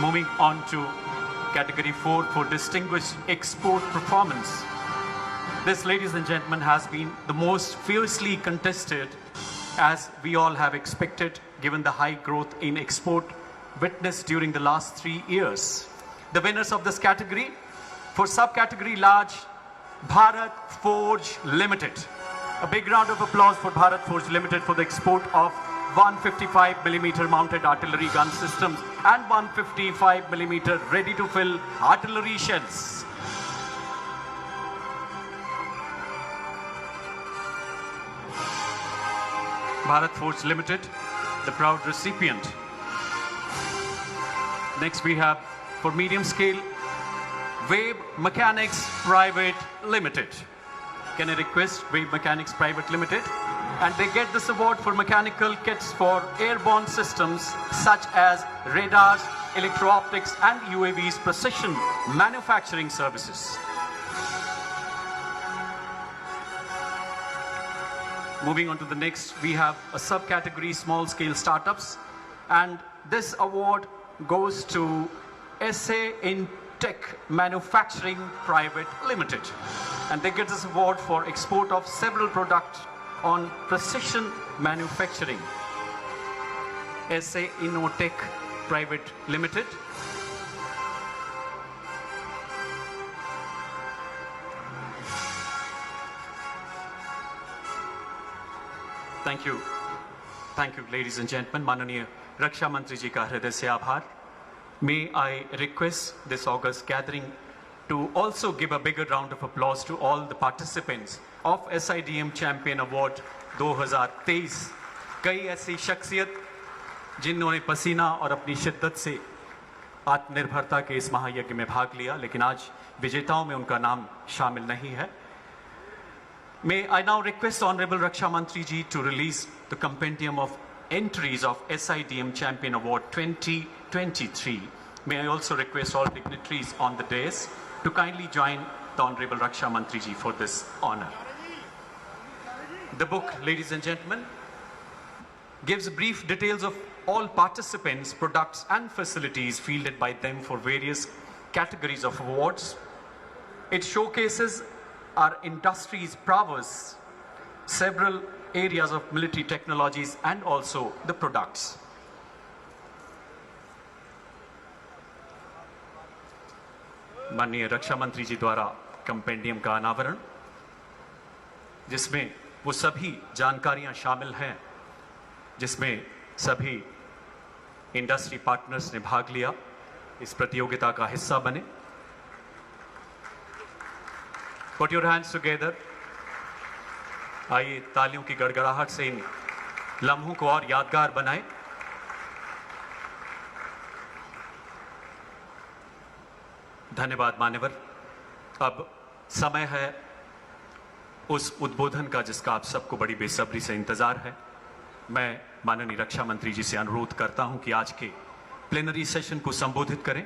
Moving on to category 4 for distinguished export performance. This, ladies and gentlemen, has been the most fiercely contested, as we all have expected, given the high growth in export witnessed during the last 3 years. The winners of this category, for subcategory large, Bharat Forge Limited. A big round of applause for Bharat Forge Limited for the export of 155mm mounted artillery gun systems and 155mm ready-to-fill artillery shells. Bharat Forge Limited the proud recipient. Next we have, for medium scale, Wave Mechanics Private Limited. Can I request Wave Mechanics Private Limited? And they get this award for mechanical kits for airborne systems such as radars, electro-optics and UAVs precision manufacturing services. Moving on to the next, we have a subcategory small scale startups, and this award goes to SA in Tech Manufacturing Private Limited, and they get this award for export of several products on precision manufacturing. SA Innotech Private Limited. Thank you. Thank you, ladies and gentlemen. माननीय रक्षा मंत्री जी का हृदय से आभार. May I request this august gathering to also give a bigger round of applause to all the participants of SIDM Champion Award 2023. कई ऐसी शख्सियत जिन्होंने पसीना और अपनी शिद्दत से आत्मनिर्भरता के इस महायज्ञ में भाग लिया, लेकिन आज विजेताओं में उनका नाम शामिल नहीं है. May I now request Honorable Raksha Mantri ji to release the compendium of entries of SIDM Champion Award 2023. May I also request all dignitaries on the dais to kindly join the Honorable Raksha Mantri ji for this honor. The book, ladies and gentlemen, gives brief details of all participants, products and facilities fielded by them for various categories of awards. It showcases our industry's prowess, several areas of military technologies and also the products. माननीय रक्षा मंत्री जी द्वारा compendium का अनावरण, जिसमें वो सभी जानकारियां शामिल हैं जिसमें सभी इंडस्ट्री पार्टनर्स ने भाग लिया, इस प्रतियोगिता का हिस्सा बने. Put your hands together. आइए तालियों की गड़गड़ाहट से इन लम्हों को और यादगार बनाएं. धन्यवाद मान्यवर. अब समय है उस उद्बोधन का जिसका आप सबको बड़ी बेसब्री से इंतजार है. मैं माननीय रक्षा मंत्री जी से अनुरोध करता हूं कि आज के प्लेनरी सेशन को संबोधित करें.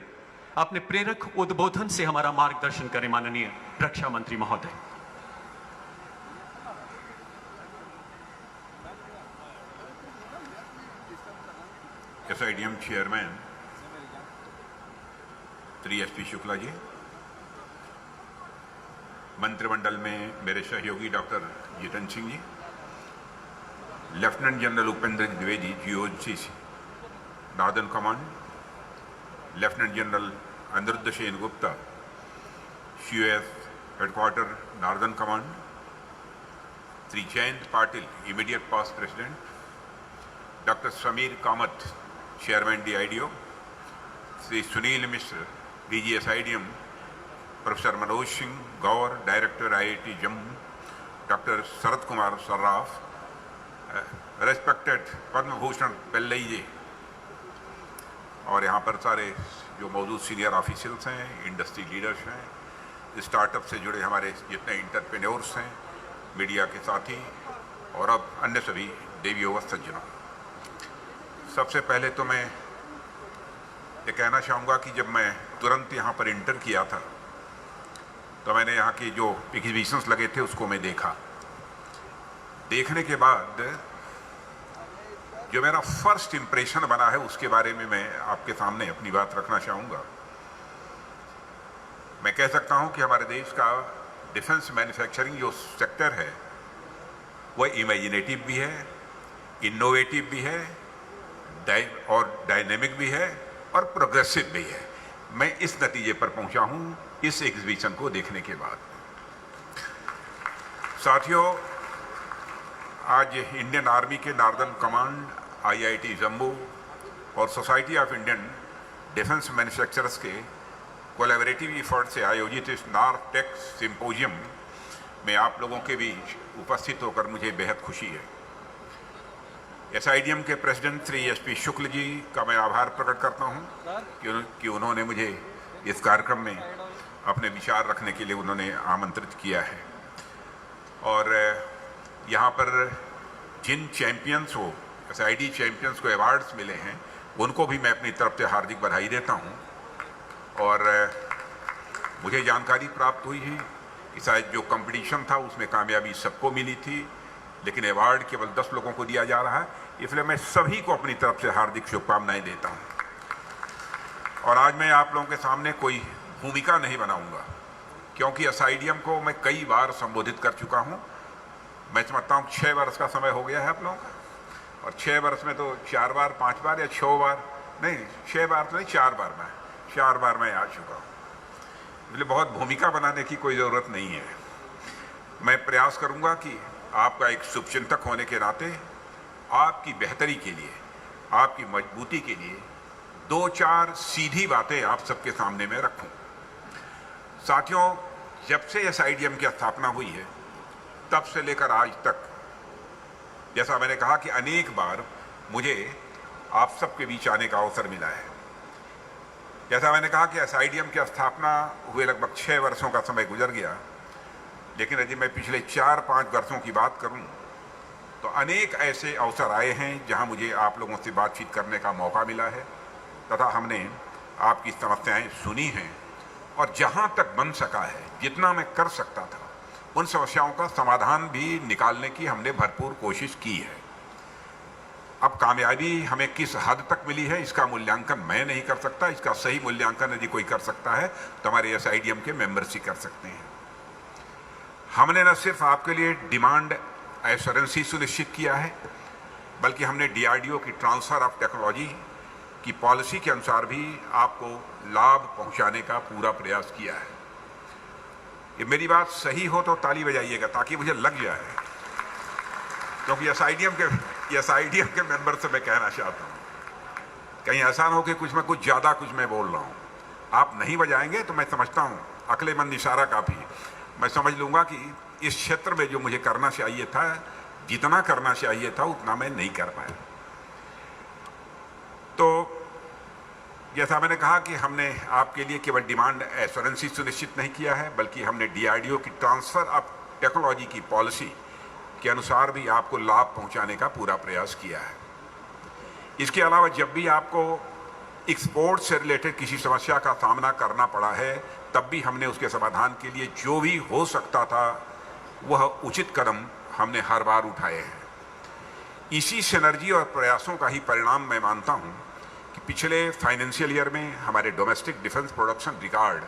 अपने प्रेरक उद्बोधन से हमारा मार्गदर्शन करें माननीय रक्षा मंत्री महोदय.
SIDM chairman Shri SP Shukla ji, मंत्रिमंडल में मेरे सहयोगी doctor Jitendra Singh ji, lieutenant general Upendra Dwivedi GOC northern command, lieutenant general Anirudh Sen Gupta COS headquarter northern command, Shri Jayant Patil immediate past president, doctor Sameer Kamat chairman DIDO, Shri Sunil Mishra DG SIDM, professor Manoj Singh Gaur director IIT Jammu, doctor Sharad Kumar Sarraf, respected Padma Bhushan Pillai ji, और यहाँ पर सारे जो मौजूद सीनियर ऑफिशियल्स हैं, इंडस्ट्री लीडर्स हैं, स्टार्टअप से जुड़े हमारे जितने इंटरप्रेन्योर्स हैं, मीडिया के साथी और अब अन्य सभी देवियों व सज्जनों. सबसे पहले तो मैं ये कहना चाहूँगा कि जब मैं तुरंत यहाँ पर इंटर किया था तो मैंने यहाँ की जो एग्जीबिशंस लगे थे उसको मैं देखा. देखने के बाद जो मेरा फर्स्ट इम्प्रेशन बना है उसके बारे में मैं आपके सामने अपनी बात रखना चाहूँगा. मैं कह सकता हूँ कि हमारे देश का डिफेंस मैन्युफैक्चरिंग जो सेक्टर है वह इमेजिनेटिव भी है, इनोवेटिव भी है और डायनेमिक भी है और प्रोग्रेसिव भी है. मैं इस नतीजे पर पहुंचा हूं इस एग्जीबिशन को देखने के बाद. साथियों, आज इंडियन आर्मी के नॉर्दर्न कमांड, IIT जम्मू और society of Indian defence manufacturers के कोलैबोरेटिव एफर्ट से आयोजित इस नॉर्थ टेक सिंपोजियम में आप लोगों के बीच उपस्थित होकर मुझे बेहद खुशी है. SIDM के प्रेसिडेंट श्री SP शुक्ल जी का मैं आभार प्रकट करता हूं कि उन्होंने मुझे इस कार्यक्रम में अपने विचार रखने के लिए उन्होंने आमंत्रित किया है। और यहाँ पर जिन चैंपियंस को SID चैंपियंस को अवार्ड्स मिले हैं उनको भी मैं अपनी तरफ से हार्दिक बधाई देता हूँ। और मुझे जानकारी प्राप्त हुई है कि शायद जो कंपटीशन था उसमें कामयाबी सबको मिली थी, लेकिन अवार्ड केवल 10 लोगों को दिया जा रहा है, इसलिए मैं सभी को अपनी तरफ से हार्दिक शुभकामनाएं देता हूं। और आज मैं आप लोगों के सामने कोई भूमिका नहीं बनाऊंगा, क्योंकि SIDM को मैं कई बार संबोधित कर चुका हूं। मैं समझता हूं 6 वर्ष का समय हो गया है आप लोगों का, और 6 वर्ष में तो 4 बार 5 बार या 6 बार नहीं, 6 बार तो नहीं, 4 बार मैं आ चुका हूँ, इसलिए बहुत भूमिका बनाने की कोई ज़रूरत नहीं है। मैं प्रयास करूंगा कि आपका एक शुभचिंतक होने के नाते आपकी बेहतरी के लिए, आपकी मजबूती के लिए 2-4 सीधी बातें आप सबके सामने में रखूं। साथियों, जब से SIDM की स्थापना हुई है तब से लेकर आज तक, जैसा मैंने कहा कि अनेक बार मुझे आप सबके बीच आने का अवसर मिला है। जैसा मैंने कहा कि SIDM की स्थापना हुए लगभग 6 वर्षों का समय गुजर गया, लेकिन यदि मैं पिछले 4-5 वर्षों की बात करूं तो अनेक ऐसे अवसर आए हैं जहां मुझे आप लोगों से बातचीत करने का मौका मिला है, तथा हमने आपकी समस्याएं सुनी हैं, और जहां तक बन सका है, जितना मैं कर सकता था, उन समस्याओं का समाधान भी निकालने की हमने भरपूर कोशिश की है। अब कामयाबी हमें किस हद तक मिली है इसका मूल्यांकन मैं नहीं कर सकता। इसका सही मूल्यांकन यदि कोई कर सकता है तो हमारे SIDM के मेंबर्स ही कर सकते हैं। हमने न सिर्फ आपके लिए डिमांड एश्योरेंसी सुनिश्चित किया है, बल्कि हमने DRDO की ट्रांसफर ऑफ टेक्नोलॉजी की पॉलिसी के अनुसार भी आपको लाभ पहुंचाने का पूरा प्रयास किया है। ये मेरी बात सही हो तो ताली बजाइएगा ताकि मुझे लग जाए, क्योंकि SIDM के मेंबर से मैं कहना चाहता हूं, कहीं ऐसा ना हो कि कुछ ज़्यादा कुछ मैं बोल रहा हूं। आप नहीं बजाएंगे तो मैं समझता हूं अक्लेमंद इशारा काफ़ी, मैं समझ लूँगा कि इस क्षेत्र में जो मुझे करना चाहिए था, जितना करना चाहिए था उतना मैं नहीं कर पाया। तो जैसा मैंने कहा कि हमने आपके लिए केवल डिमांड एश्योरेंसी सुनिश्चित नहीं किया है, बल्कि हमने DRDO की ट्रांसफ़र ऑफ टेक्नोलॉजी की पॉलिसी के अनुसार भी आपको लाभ पहुंचाने का पूरा प्रयास किया है। इसके अलावा जब भी आपको एक्सपोर्ट से रिलेटेड किसी समस्या का सामना करना पड़ा है, तब भी हमने उसके समाधान के लिए जो भी हो सकता था वह उचित कदम हमने हर बार उठाए हैं। इसी सिनर्जी और प्रयासों का ही परिणाम मैं मानता हूं कि पिछले फाइनेंशियल ईयर में हमारे domestic defence production record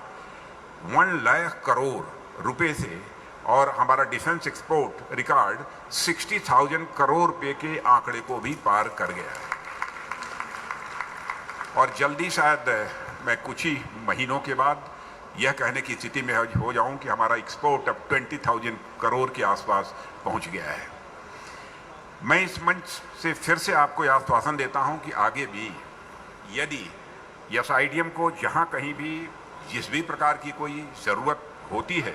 1 lakh crore रुपए से, और हमारा डिफेंस एक्सपोर्ट रिकॉर्ड 60,000 करोड़ रुपए के आंकड़े को भी पार कर गया है। और जल्दी शायद मैं कुछ ही महीनों के बाद यह कहने की स्थिति में हो जाऊं कि हमारा एक्सपोर्ट अब 20,000 करोड़ के आसपास पहुंच गया है। मैं इस मंच से फिर से आपको यह आश्वासन देता हूं कि आगे भी यदि SIDM को जहां कहीं भी जिस भी प्रकार की कोई ज़रूरत होती है,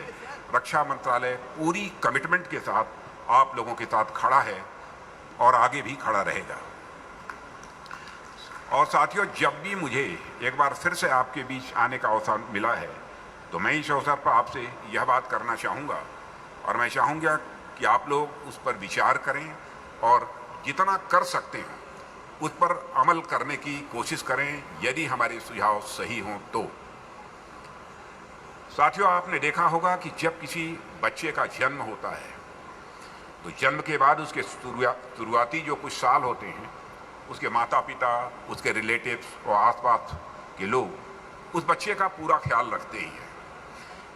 रक्षा मंत्रालय पूरी कमिटमेंट के साथ आप लोगों के साथ खड़ा है और आगे भी खड़ा रहेगा। और साथियों, जब भी मुझे एक बार फिर से आपके बीच आने का अवसर मिला है तो मैं इस अवसर पर आपसे यह बात करना चाहूँगा, और मैं चाहूँगा कि आप लोग उस पर विचार करें और जितना कर सकते हैं उस पर अमल करने की कोशिश करें, यदि हमारे सुझाव सही हों तो। साथियों, आपने देखा होगा कि जब किसी बच्चे का जन्म होता है तो जन्म के बाद उसके शुरुआती जो कुछ साल होते हैं, उसके माता पिता, उसके रिलेटिव्स और आसपास के लोग उस बच्चे का पूरा ख्याल रखते हैं।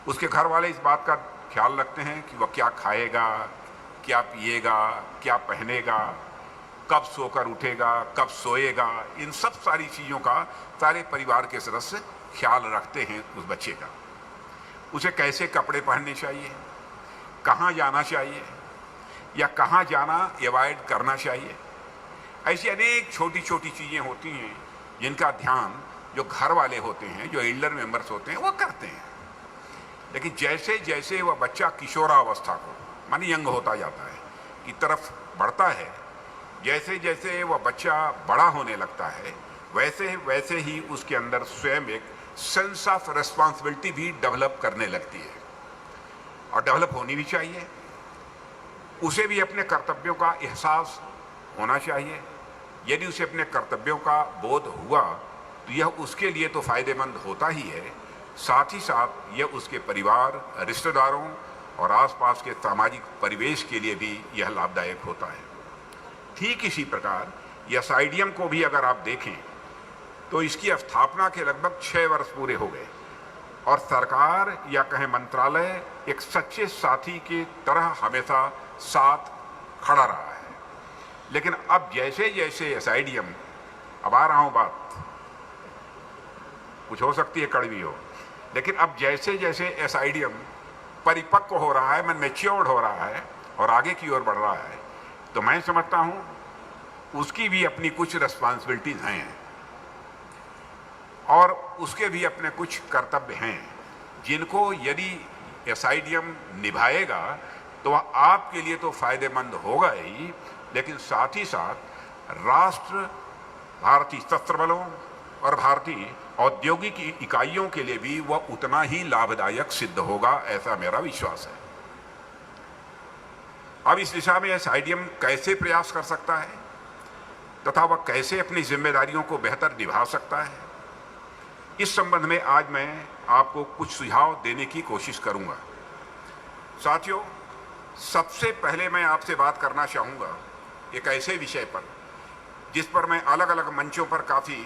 उसके घर वाले इस बात का ख्याल रखते हैं कि वह क्या खाएगा, क्या पिएगा, क्या पहनेगा, कब सोकर उठेगा, कब सोएगा। इन सब सारी चीज़ों का सारे परिवार के सदस्य ख्याल रखते हैं उस बच्चे का। उसे कैसे कपड़े पहनने चाहिए, कहाँ जाना चाहिए या कहाँ जाना अवॉइड करना चाहिए। ऐसी अनेक छोटी छोटी चीज़ें होती हैं जिनका ध्यान जो घर वाले होते हैं, जो एल्डर मेंबर्स होते हैं, वो करते हैं। लेकिन जैसे जैसे वह बच्चा किशोरावस्था को मानी यंग होता जाता है की तरफ बढ़ता है, जैसे जैसे वह बच्चा बड़ा होने लगता है वैसे वैसे ही उसके अंदर स्वयं एक सेंस ऑफ रेस्पॉन्सिबिलिटी भी डेवलप करने लगती है, और डेवलप होनी भी चाहिए। उसे भी अपने कर्तव्यों का एहसास होना चाहिए। यदि उसे अपने कर्तव्यों का बोध हुआ तो यह उसके लिए तो फायदेमंद होता ही है, साथ ही साथ यह उसके परिवार, रिश्तेदारों और आसपास के सामाजिक परिवेश के लिए भी यह लाभदायक होता है। ठीक इसी प्रकार यह SIDM को भी अगर आप देखें तो इसकी स्थापना के लगभग 6 वर्ष पूरे हो गए, और सरकार या कहें मंत्रालय एक सच्चे साथी की तरह हमेशा साथ खड़ा रहा है। लेकिन अब जैसे जैसे SIDM, अब आ रहा हूं बात, कुछ हो सकती है कड़वी हो, लेकिन अब जैसे जैसे SIDM परिपक्व हो रहा है, मैच्योर्ड हो रहा है और आगे की ओर बढ़ रहा है, तो मैं समझता हूं उसकी भी अपनी कुछ रिस्पॉन्सिबिलिटीज हैं और उसके भी अपने कुछ कर्तव्य हैं, जिनको यदि SIDM निभाएगा तो वह आपके लिए तो फायदेमंद होगा ही, लेकिन साथ ही साथ राष्ट्र, भारतीय सशस्त्र बलों और भारतीय औद्योगिक इकाइयों के लिए भी वह उतना ही लाभदायक सिद्ध होगा, ऐसा मेरा विश्वास है। अब इस दिशा में SIDM कैसे प्रयास कर सकता है तथा वह कैसे अपनी जिम्मेदारियों को बेहतर निभा सकता है, इस संबंध में आज मैं आपको कुछ सुझाव देने की कोशिश करूंगा। साथियों, सबसे पहले मैं आपसे बात करना चाहूंगा एक ऐसे विषय पर जिस पर मैं अलग अलग मंचों पर काफी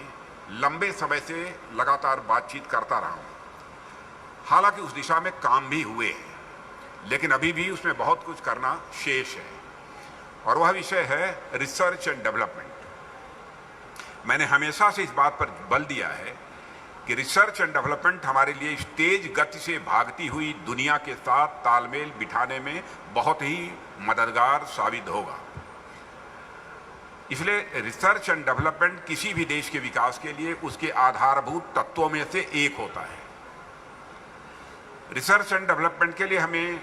लंबे समय से लगातार बातचीत करता रहा हूं। हालांकि उस दिशा में काम भी हुए हैं, लेकिन अभी भी उसमें बहुत कुछ करना शेष है, और वह विषय है रिसर्च एंड डेवलपमेंट। मैंने हमेशा से इस बात पर बल दिया है कि रिसर्च एंड डेवलपमेंट हमारे लिए तेज गति से भागती हुई दुनिया के साथ तालमेल बिठाने में बहुत ही मददगार साबित होगा। इसलिए रिसर्च एंड डेवलपमेंट किसी भी देश के विकास के लिए उसके आधारभूत तत्वों में से एक होता है। रिसर्च एंड डेवलपमेंट के लिए हमें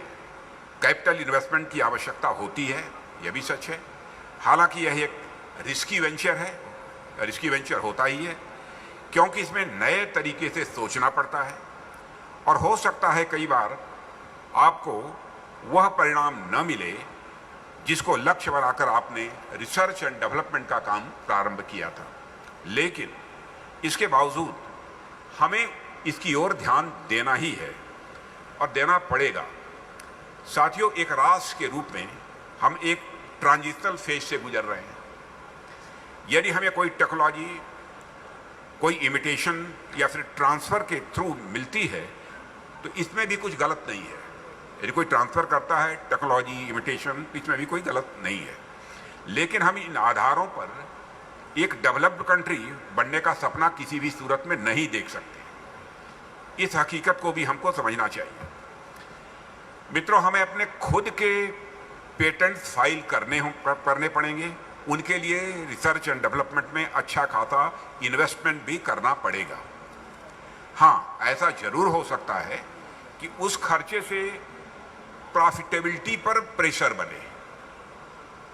कैपिटल इन्वेस्टमेंट की आवश्यकता होती है, यह भी सच है। हालांकि यह एक रिस्की वेंचर है, रिस्की वेंचर होता ही है, क्योंकि इसमें नए तरीके से सोचना पड़ता है, और हो सकता है कई बार आपको वह परिणाम न मिले जिसको लक्ष्य बनाकर आपने रिसर्च एंड डेवलपमेंट का काम प्रारंभ किया था। लेकिन इसके बावजूद हमें इसकी ओर ध्यान देना ही है और देना पड़ेगा। साथियों, एक राष्ट्र के रूप में हम एक ट्रांजिशनल फेज से गुजर रहे हैं। यदि हमें कोई टेक्नोलॉजी, कोई इमिटेशन या फिर ट्रांसफर के थ्रू मिलती है तो इसमें भी कुछ गलत नहीं है। यदि कोई ट्रांसफर करता है टेक्नोलॉजी, इमिटेशन, इसमें भी कोई गलत नहीं है। लेकिन हम इन आधारों पर एक डेवलप्ड कंट्री बनने का सपना किसी भी सूरत में नहीं देख सकते। इस हकीकत को भी हमको समझना चाहिए। मित्रों, हमें अपने खुद के पेटेंट्स फाइल करने पड़ेंगे। उनके लिए रिसर्च एंड डेवलपमेंट में अच्छा खासा इन्वेस्टमेंट भी करना पड़ेगा। हाँ, ऐसा जरूर हो सकता है कि उस खर्चे से प्रॉफिटेबिलिटी पर प्रेशर बने,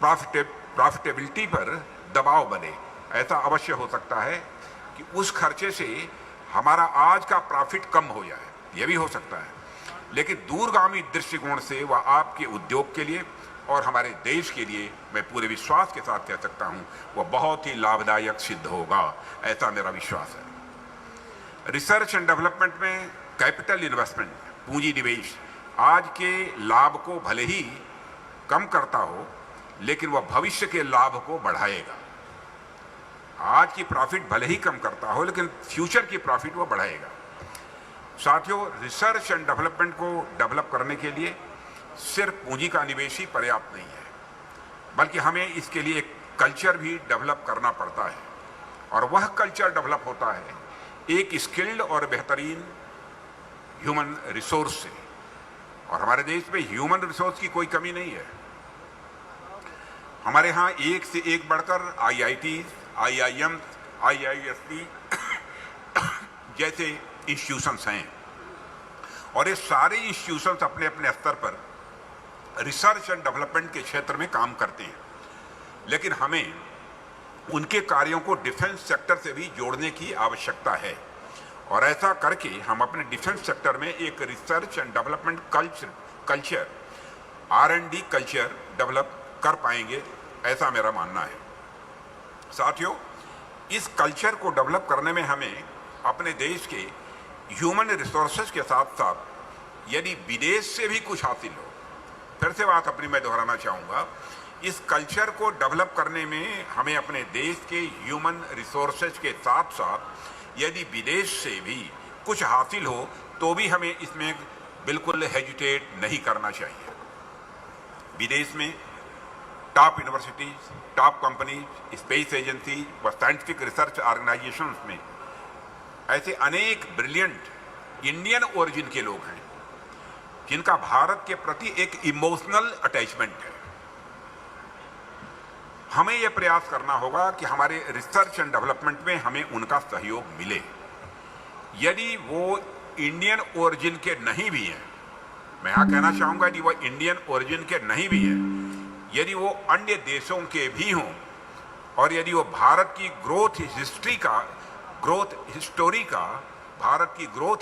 प्रॉफिटेबिलिटी पर दबाव बने। ऐसा अवश्य हो सकता है कि उस खर्चे से हमारा आज का प्रॉफिट कम हो जाए, यह भी हो सकता है। लेकिन दूरगामी दृष्टिकोण से वह आपके उद्योग के लिए और हमारे देश के लिए, मैं पूरे विश्वास के साथ कह सकता हूं, वह बहुत ही लाभदायक सिद्ध होगा, ऐसा मेरा विश्वास है। रिसर्च एंड डेवलपमेंट में कैपिटल इन्वेस्टमेंट, पूंजी निवेश, आज के लाभ को भले ही कम करता हो, लेकिन वह भविष्य के लाभ को बढ़ाएगा। आज की प्रॉफिट भले ही कम करता हो, लेकिन फ्यूचर की प्रॉफिट वो बढ़ाएगा। साथियों, रिसर्च एंड डेवलपमेंट को डेवलप करने के लिए सिर्फ पूंजी का निवेश ही पर्याप्त नहीं है, बल्कि हमें इसके लिए एक कल्चर भी डेवलप करना पड़ता है, और वह कल्चर डेवलप होता है एक स्किल्ड और बेहतरीन ह्यूमन रिसोर्स से। और हमारे देश में ह्यूमन रिसोर्स की कोई कमी नहीं है। हमारे यहाँ एक से एक बढ़कर IIT, IIM, IISc जैसे इंस्टीट्यूशंस हैं, और ये सारे इंस्टीट्यूशंस अपने अपने स्तर पर रिसर्च एंड डेवलपमेंट के क्षेत्र में काम करते हैं। लेकिन हमें उनके कार्यों को डिफेंस सेक्टर से भी जोड़ने की आवश्यकता है और ऐसा करके हम अपने डिफेंस सेक्टर में एक research and development culture R&D culture develop कर पाएंगे, ऐसा मेरा मानना है। साथियों, इस कल्चर को डेवलप करने में हमें अपने देश के ह्यूमन रिसोर्सेज के साथ साथ यदि विदेश से भी कुछ हासिल हो, फिर से बात अपनी मैं दोहराना चाहूँगा, इस कल्चर को डेवलप करने में हमें अपने देश के ह्यूमन रिसोर्सेज के साथ साथ यदि विदेश से भी कुछ हासिल हो तो भी हमें इसमें बिल्कुल हेजिटेट नहीं करना चाहिए। विदेश में top universities, top companies, space agency व साइंटिफिक रिसर्च ऑर्गेनाइजेशंस में ऐसे अनेक ब्रिलियंट इंडियन ओरिजिन के लोग हैं जिनका भारत के प्रति एक इमोशनल अटैचमेंट है। हमें यह प्रयास करना होगा कि हमारे रिसर्च एंड डेवलपमेंट में हमें उनका सहयोग मिले। यदि वो इंडियन ओरिजिन के नहीं भी हैं, मैं यहां कहना चाहूंगा यदि वो इंडियन ओरिजिन के नहीं भी हैं, यदि वो अन्य देशों के भी हों और यदि वो भारत की ग्रोथ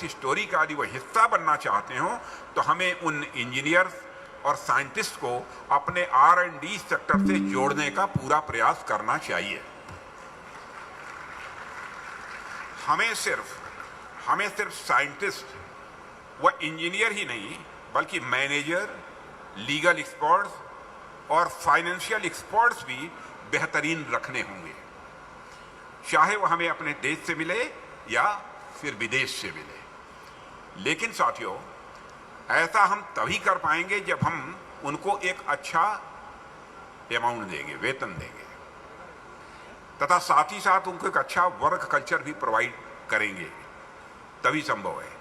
हिस्टोरी का यदि वो हिस्सा बनना चाहते हो तो हमें उन इंजीनियर्स और साइंटिस्ट को अपने R&D सेक्टर से जोड़ने का पूरा प्रयास करना चाहिए। हमें सिर्फ साइंटिस्ट व इंजीनियर ही नहीं बल्कि मैनेजर, लीगल एक्सपर्ट्स और फाइनेंशियल एक्सपर्ट्स भी बेहतरीन रखने होंगे, चाहे वह हमें अपने देश से मिले या फिर विदेश से मिले। लेकिन साथियों, ऐसा हम तभी कर पाएंगे जब हम उनको एक अच्छा अमाउंट देंगे, वेतन देंगे, तथा साथ ही साथ उनको एक अच्छा वर्क कल्चर भी प्रोवाइड करेंगे, तभी संभव है।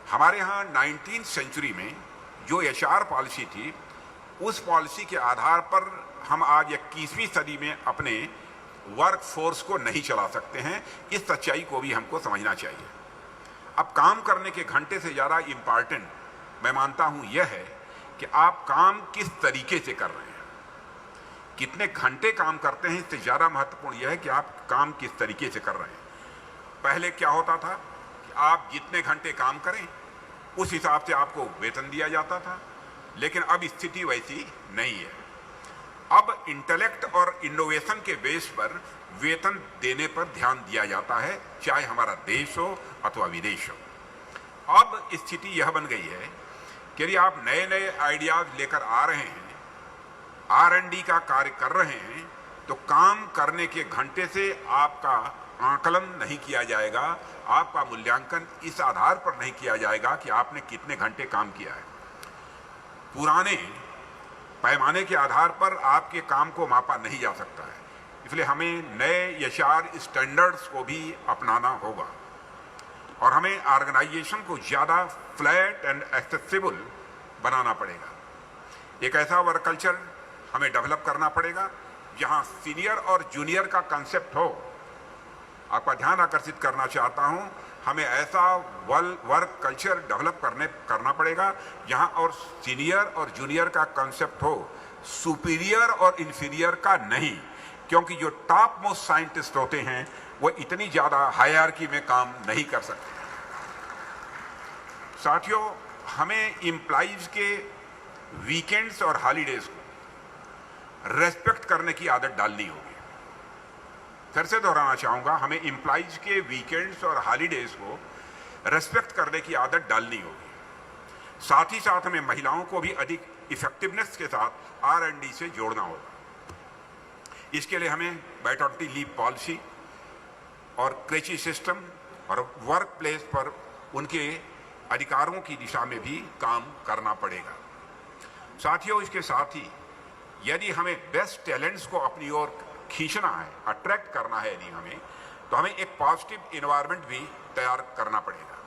हमारे यहाँ 19वीं सेंचुरी में जो HR पॉलिसी थी, उस पॉलिसी के आधार पर हम आज 21वीं सदी में अपने वर्क फोर्स को नहीं चला सकते हैं। इस सच्चाई को भी हमको समझना चाहिए। अब काम करने के घंटे से ज़्यादा इम्पॉर्टेंट मैं मानता हूं यह है कि आप काम किस तरीके से कर रहे हैं। कितने घंटे काम करते हैं इससे ज़्यादा महत्वपूर्ण यह है कि आप काम किस तरीके से कर रहे हैं। पहले क्या होता था कि आप जितने घंटे काम करें उस हिसाब से आपको वेतन दिया जाता था, लेकिन अब स्थिति वैसी नहीं है। अब इंटेलेक्ट और इनोवेशन के बेस पर वेतन देने पर ध्यान दिया जाता है, चाहे हमारा देश हो अथवा विदेश हो। अब स्थिति यह बन गई है कि यदि आप नए नए आइडियाज लेकर आ रहे हैं, R&D का कार्य कर रहे हैं, तो काम करने के घंटे से आपका आकलन नहीं किया जाएगा, आपका मूल्यांकन इस आधार पर नहीं किया जाएगा कि आपने कितने घंटे काम किया है। पुराने पैमाने के आधार पर आपके काम को मापा नहीं जा सकता है, इसलिए हमें नए HR स्टैंडर्ड्स को भी अपनाना होगा और हमें ऑर्गेनाइजेशन को ज़्यादा फ्लैट एंड एक्सेसिबल बनाना पड़ेगा। एक ऐसा वर्क कल्चर हमें डेवलप करना पड़ेगा जहां सीनियर और जूनियर का कंसेप्ट हो। आपका ध्यान आकर्षित करना चाहता हूं, हमें ऐसा वर्क कल्चर डेवलप करना पड़ेगा जहां और सीनियर और जूनियर का कंसेप्ट हो, सुपीरियर और इन्फीरियर का नहीं, क्योंकि जो टॉप मोस्ट साइंटिस्ट होते हैं वो इतनी ज़्यादा हायरार्की में काम नहीं कर सकते। साथियों, हमें एम्प्लॉइज के वीकेंड्स और हॉलीडेज को रेस्पेक्ट करने की आदत डालनी होगी। फिर से दोहराना चाहूँगा, हमें एम्प्लॉइज के वीकेंड्स और हॉलीडेज को रेस्पेक्ट करने की आदत डालनी होगी। साथ ही साथ हमें महिलाओं को भी अधिक इफेक्टिवनेस के साथ R&D से जोड़ना होगा। इसके लिए हमें मैटरनिटी लीव पॉलिसी और क्रेची सिस्टम और वर्क प्लेस पर उनके अधिकारों की दिशा में भी काम करना पड़ेगा। साथियों, इसके साथ ही यदि हमें बेस्ट टैलेंट्स को अपनी ओर खींचना है, अट्रैक्ट करना है यदि हमें, तो हमें एक पॉजिटिव एनवायरनमेंट भी तैयार करना पड़ेगा।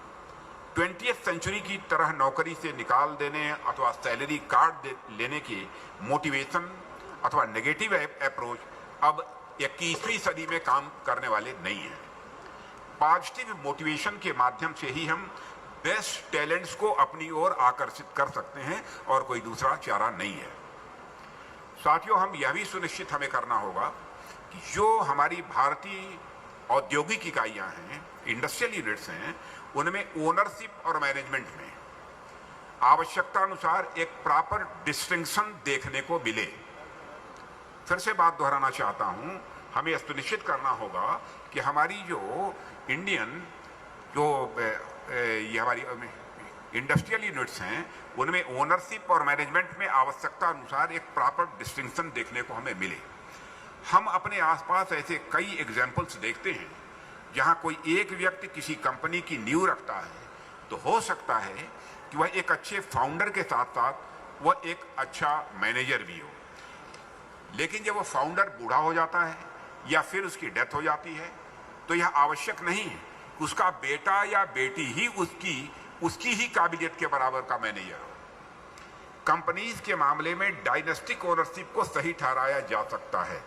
20वीं सेंचुरी की तरह नौकरी से निकाल देने अथवा सैलरी कार्ड लेने की मोटिवेशन अथवा नेगेटिव अप्रोच अब 21वीं सदी में काम करने वाले नहीं है। पॉजिटिव मोटिवेशन के माध्यम से ही हम बेस्ट टैलेंट्स को अपनी ओर आकर्षित कर सकते हैं और कोई दूसरा चारा नहीं है। साथियों, हम यह भी सुनिश्चित हमें करना होगा कि जो हमारी भारतीय औद्योगिक इकाइयां हैं, इंडस्ट्रियल यूनिट्स हैं, उनमें ओनरशिप और मैनेजमेंट में आवश्यकता अनुसार एक प्रॉपर डिस्टिंक्शन देखने को मिले। फिर से बात दोहराना चाहता हूं, हमें सुनिश्चित करना होगा कि हमारी जो इंडियन ये हमारी इंडस्ट्रियल यूनिट्स हैं, उनमें ओनरशिप और मैनेजमेंट में आवश्यकता अनुसार एक प्रॉपर डिस्टिंक्शन देखने को हमें मिले। हम अपने आसपास ऐसे कई एग्जाम्पल्स देखते हैं जहां कोई एक व्यक्ति किसी कंपनी की नींव रखता है, तो हो सकता है कि वह एक अच्छे फाउंडर के साथ साथ वह एक अच्छा मैनेजर भी हो, लेकिन जब वो फाउंडर बूढ़ा हो जाता है या फिर उसकी डेथ हो जाती है, तो यह आवश्यक नहीं है कि उसका बेटा या बेटी ही उसकी ही काबिलियत के बराबर का मैनेजर हो। कंपनीज के मामले में डायनेस्टिक ओनरशिप को सही ठहराया जा सकता है।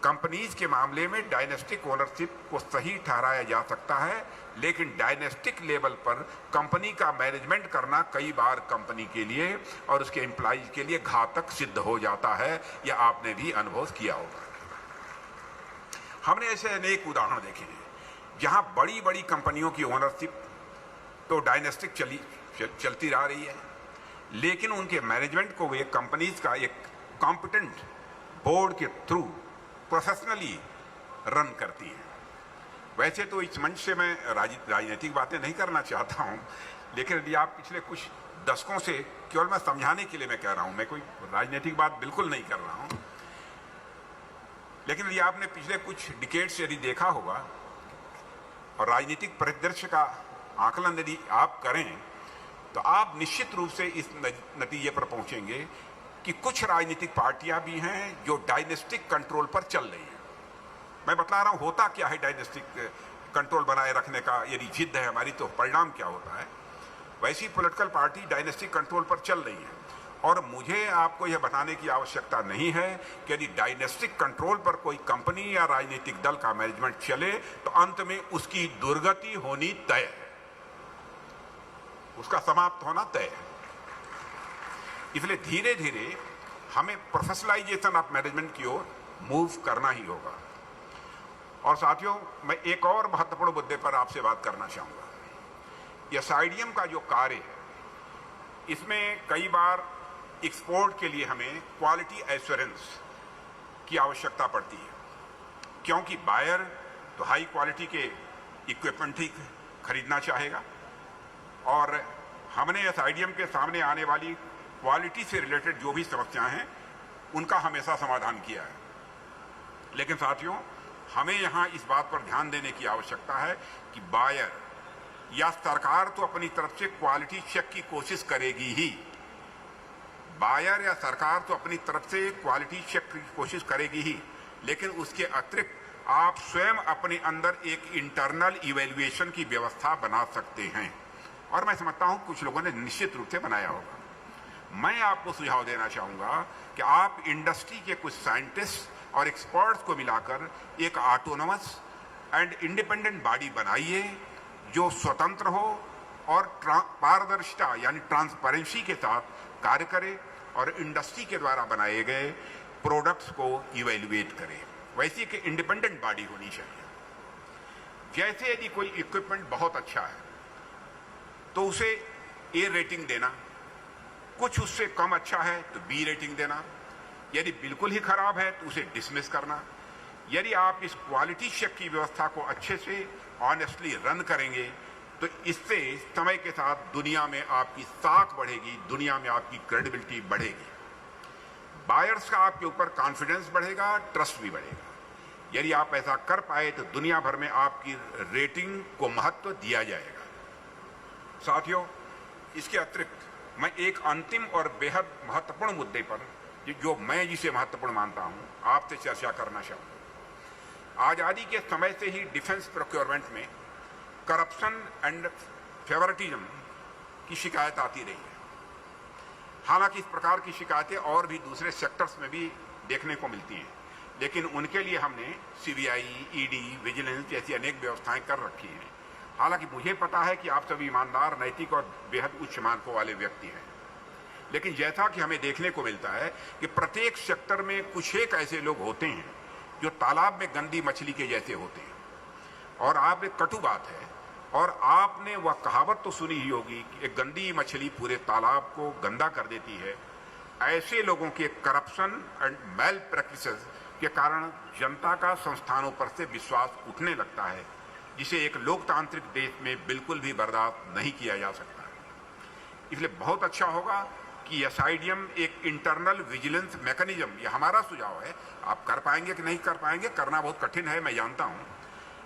कंपनीज के मामले में डायनेस्टिक ओनरशिप को सही ठहराया जा सकता है, लेकिन डायनेस्टिक लेवल पर कंपनी का मैनेजमेंट करना कई बार कंपनी के लिए और उसके एम्प्लॉइज के लिए घातक सिद्ध हो जाता है। यह आपने भी अनुभव किया होगा। हमने ऐसे अनेक उदाहरण देखे हैं जहां बड़ी बड़ी कंपनियों की ओनरशिप तो डायनेस्टिक चलती रह रही है, लेकिन उनके मैनेजमेंट को वे कंपनीज का एक कॉम्पिटेंट बोर्ड के थ्रू प्रोफेशनली रन करती हैं। वैसे तो इस मंच से मैं राजनीतिक बातें नहीं करना चाहता हूं, लेकिन यदि आप पिछले कुछ दशकों से, केवल मैं समझाने के लिए मैं कह रहा हूं, मैं कोई राजनीतिक बात बिल्कुल नहीं कर रहा हूं, लेकिन यदि आपने पिछले कुछ डिकेड से यदि देखा होगा और राजनीतिक परिदृश्य का आकलन यदि आप करें, तो आप निश्चित रूप से इस नतीजे पर पहुंचेंगे कि कुछ राजनीतिक पार्टियां भी हैं जो डायनेस्टिक कंट्रोल पर चल रही हैं। मैं बता रहा हूं होता क्या है डायनेस्टिक कंट्रोल बनाए रखने का, यदि जिद है हमारी तो परिणाम क्या होता है। वैसी पॉलिटिकल पार्टी डायनेस्टिक कंट्रोल पर चल रही है, और मुझे आपको यह बताने की आवश्यकता नहीं है कि यदि डायनेस्टिक कंट्रोल पर कोई कंपनी या राजनीतिक दल का मैनेजमेंट चले तो अंत में उसकी दुर्गति होनी तय है, उसका समाप्त होना तय है। इसलिए धीरे धीरे हमें प्रोफेशनलाइजेशन ऑफ मैनेजमेंट की ओर मूव करना ही होगा। और साथियों, मैं एक और महत्वपूर्ण मुद्दे पर आपसे बात करना चाहूंगा। यह SIDM का जो कार्य है, इसमें कई बार एक्सपोर्ट के लिए हमें क्वालिटी एश्योरेंस की आवश्यकता पड़ती है, क्योंकि बायर तो हाई क्वालिटी के इक्विपमेंट ही खरीदना चाहेगा, और हमने SIDM के सामने आने वाली क्वालिटी से रिलेटेड जो भी समस्याएं हैं उनका हमेशा समाधान किया है। लेकिन साथियों, हमें यहां इस बात पर ध्यान देने की आवश्यकता है कि बायर या सरकार तो अपनी तरफ से क्वालिटी चेक की कोशिश करेगी ही, बायर या सरकार तो अपनी तरफ से क्वालिटी चेक की कोशिश करेगी ही, लेकिन उसके अतिरिक्त आप स्वयं अपने अंदर एक इंटरनल इवैल्यूएशन की व्यवस्था बना सकते हैं, और मैं समझता हूं कुछ लोगों ने निश्चित रूप से बनाया होगा। मैं आपको सुझाव देना चाहूंगा कि आप इंडस्ट्री के कुछ साइंटिस्ट और एक्सपर्ट्स को मिलाकर एक ऑटोनोमस एंड इंडिपेंडेंट बॉडी बनाइए जो स्वतंत्र हो और पारदर्शिता यानी ट्रांसपेरेंसी के साथ कार्य करे और इंडस्ट्री के द्वारा बनाए गए प्रोडक्ट्स को इवैल्यूएट करे। वैसी एक इंडिपेंडेंट बॉडी होनी चाहिए। जैसे यदि कोई इक्विपमेंट बहुत अच्छा है तो उसे A रेटिंग देना, कुछ उससे कम अच्छा है तो B रेटिंग देना, यदि बिल्कुल ही खराब है तो उसे डिसमिस करना। यदि आप इस क्वालिटी चेक की व्यवस्था को अच्छे से ऑनेस्टली रन करेंगे तो इससे समय के साथ दुनिया में आपकी साख बढ़ेगी, दुनिया में आपकी क्रेडिबिलिटी बढ़ेगी, बायर्स का आपके ऊपर कॉन्फिडेंस बढ़ेगा, ट्रस्ट भी बढ़ेगा। यदि आप ऐसा कर पाए तो दुनिया भर में आपकी रेटिंग को महत्व दिया जाएगा। साथियों, इसके अतिरिक्त मैं एक अंतिम और बेहद महत्वपूर्ण मुद्दे पर, जो मैं जिसे महत्वपूर्ण मानता हूं, आपसे चर्चा करना चाहूंगा। आजादी के समय से ही डिफेंस प्रोक्योरमेंट में करप्शन एंड फेवरेटिज्म की शिकायत आती रही है। हालांकि इस प्रकार की शिकायतें और भी दूसरे सेक्टर्स में भी देखने को मिलती हैं, लेकिन उनके लिए हमने CBI, ED, विजिलेंस जैसी अनेक व्यवस्थाएं कर रखी हैं। हालांकि मुझे पता है कि आप सभी ईमानदार, नैतिक और बेहद उच्च मानकों वाले व्यक्ति हैं, लेकिन जैसा कि हमें देखने को मिलता है कि प्रत्येक सेक्टर में कुछ एक ऐसे लोग होते हैं जो तालाब में गंदी मछली के जैसे होते हैं। और आप एक कटु बात है, और आपने वह कहावत तो सुनी ही होगी कि एक गंदी मछली पूरे तालाब को गंदा कर देती है। ऐसे लोगों के करप्शन एंड मैल प्रैक्टिसेस के कारण जनता का संस्थानों पर से विश्वास उठने लगता है, जिसे एक लोकतांत्रिक देश में बिल्कुल भी बर्दाश्त नहीं किया जा सकता। इसलिए बहुत अच्छा होगा कि SIDM एक इंटरनल विजिलेंस मैकेनिज्म, ये हमारा सुझाव है, आप कर पाएंगे कि नहीं कर पाएंगे, करना बहुत कठिन है, मैं जानता हूं।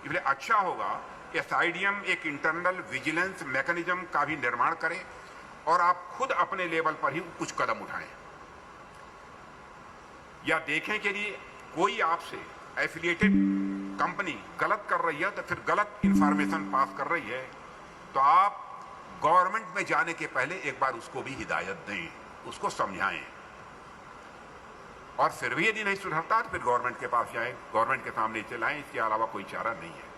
इसलिए अच्छा होगा कि SIDM एक इंटरनल विजिलेंस मैकेनिज्म का भी निर्माण करे और आप खुद अपने लेवल पर ही कुछ कदम उठाएं, या देखें कि यदि कोई आपसे एफिलिएटेड कंपनी गलत कर रही है तो फिर गलत इंफॉर्मेशन पास कर रही है, तो आप गवर्नमेंट में जाने के पहले एक बार उसको भी हिदायत दें, उसको समझाएं, और फिर भी यदि नहीं सुधरता तो फिर गवर्नमेंट के पास जाएं, गवर्नमेंट के सामने चलाएं। इसके अलावा कोई चारा नहीं है।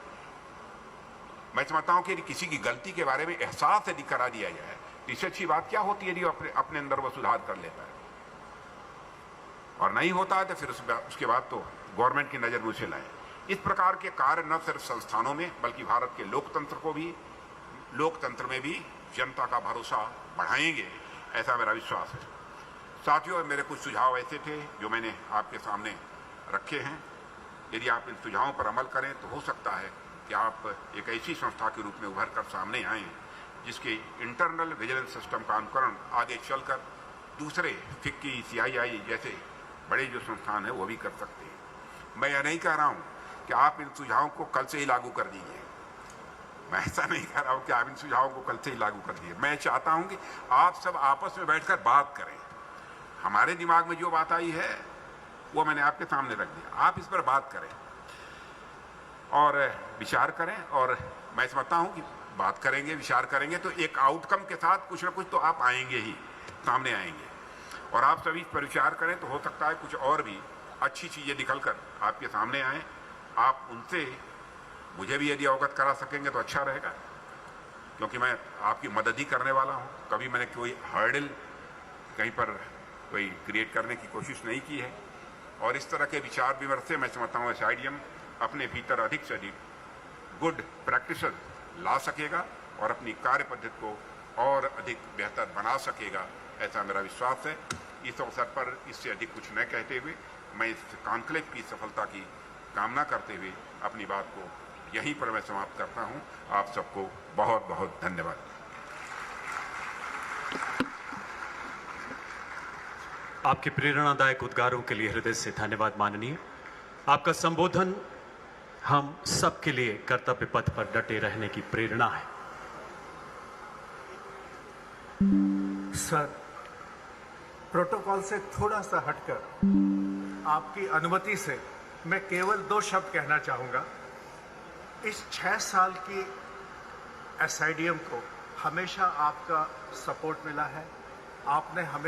मैं समझता हूं कि यदि किसी की गलती के बारे में एहसास यदि करा दिया जाए तो इससे अच्छी बात क्या होती है यदि अपने अंदर वो सुधार कर लेता है, और नहीं होता है तो फिर उसके बाद तो गवर्नमेंट की नजर में उसे लाएं। इस प्रकार के कार्य न सिर्फ संस्थानों में बल्कि भारत के लोकतंत्र में भी जनता का भरोसा बढ़ाएंगे, ऐसा मेरा विश्वास है। साथियों, मेरे कुछ सुझाव ऐसे थे जो मैंने आपके सामने रखे हैं। यदि आप इन सुझावों पर अमल करें तो हो सकता है कि आप एक ऐसी संस्था के रूप में उभर कर सामने आएं जिसके इंटरनल विजिलेंस सिस्टम का अनुकरण आगे चलकर दूसरे फिक्की, CII जैसे बड़े जो संस्थान है वो भी कर सकते हैं। मैं यह नहीं कह रहा हूं कि आप इन सुझावों को कल से ही लागू कर दीजिए, मैं ऐसा नहीं कह रहा हूं कि आप इन सुझावों को कल से ही लागू कर दीजिए। मैं चाहता हूं कि आप सब आपस में बैठकर बात करें। हमारे दिमाग में जो बात आई है वो मैंने आपके सामने रख दिया, आप इस पर बात करें और विचार करें, और मैं समझता हूं कि बात करेंगे, विचार करेंगे तो एक आउटकम के साथ कुछ ना कुछ तो आप आएंगे ही, सामने आएंगे, और आप सभी इस पर विचार करें तो हो सकता है कुछ और भी अच्छी चीजें निकलकर आपके सामने आए। आप उनसे मुझे भी यदि अवगत करा सकेंगे तो अच्छा रहेगा, क्योंकि मैं आपकी मदद ही करने वाला हूं। कभी मैंने कोई हर्डल कहीं पर कोई क्रिएट करने की कोशिश नहीं की है, और इस तरह के विचार विमर्श से मैं समझता हूं SIDM अपने भीतर अधिक से अधिक गुड प्रैक्टिस ला सकेगा और अपनी कार्य पद्धति को और अधिक बेहतर बना सकेगा, ऐसा मेरा विश्वास है। इस अवसर पर इससे अधिक कुछ न कहते हुए मैं इस कॉन्क्लेव की सफलता की कामना करते हुए अपनी बात को यहीं पर मैं समाप्त करता हूं। आप सबको बहुत बहुत धन्यवाद।
आपके प्रेरणादायक उद्गारों के लिए हृदय से धन्यवाद माननीय। आपका संबोधन हम सबके लिए कर्तव्य पथ पर डटे रहने की प्रेरणा है।
सर, प्रोटोकॉल से थोड़ा सा हटकर आपकी अनुमति से मैं केवल 2 शब्द कहना चाहूंगा। इस 6 साल की SIDM को हमेशा आपका सपोर्ट मिला है। आपने हमें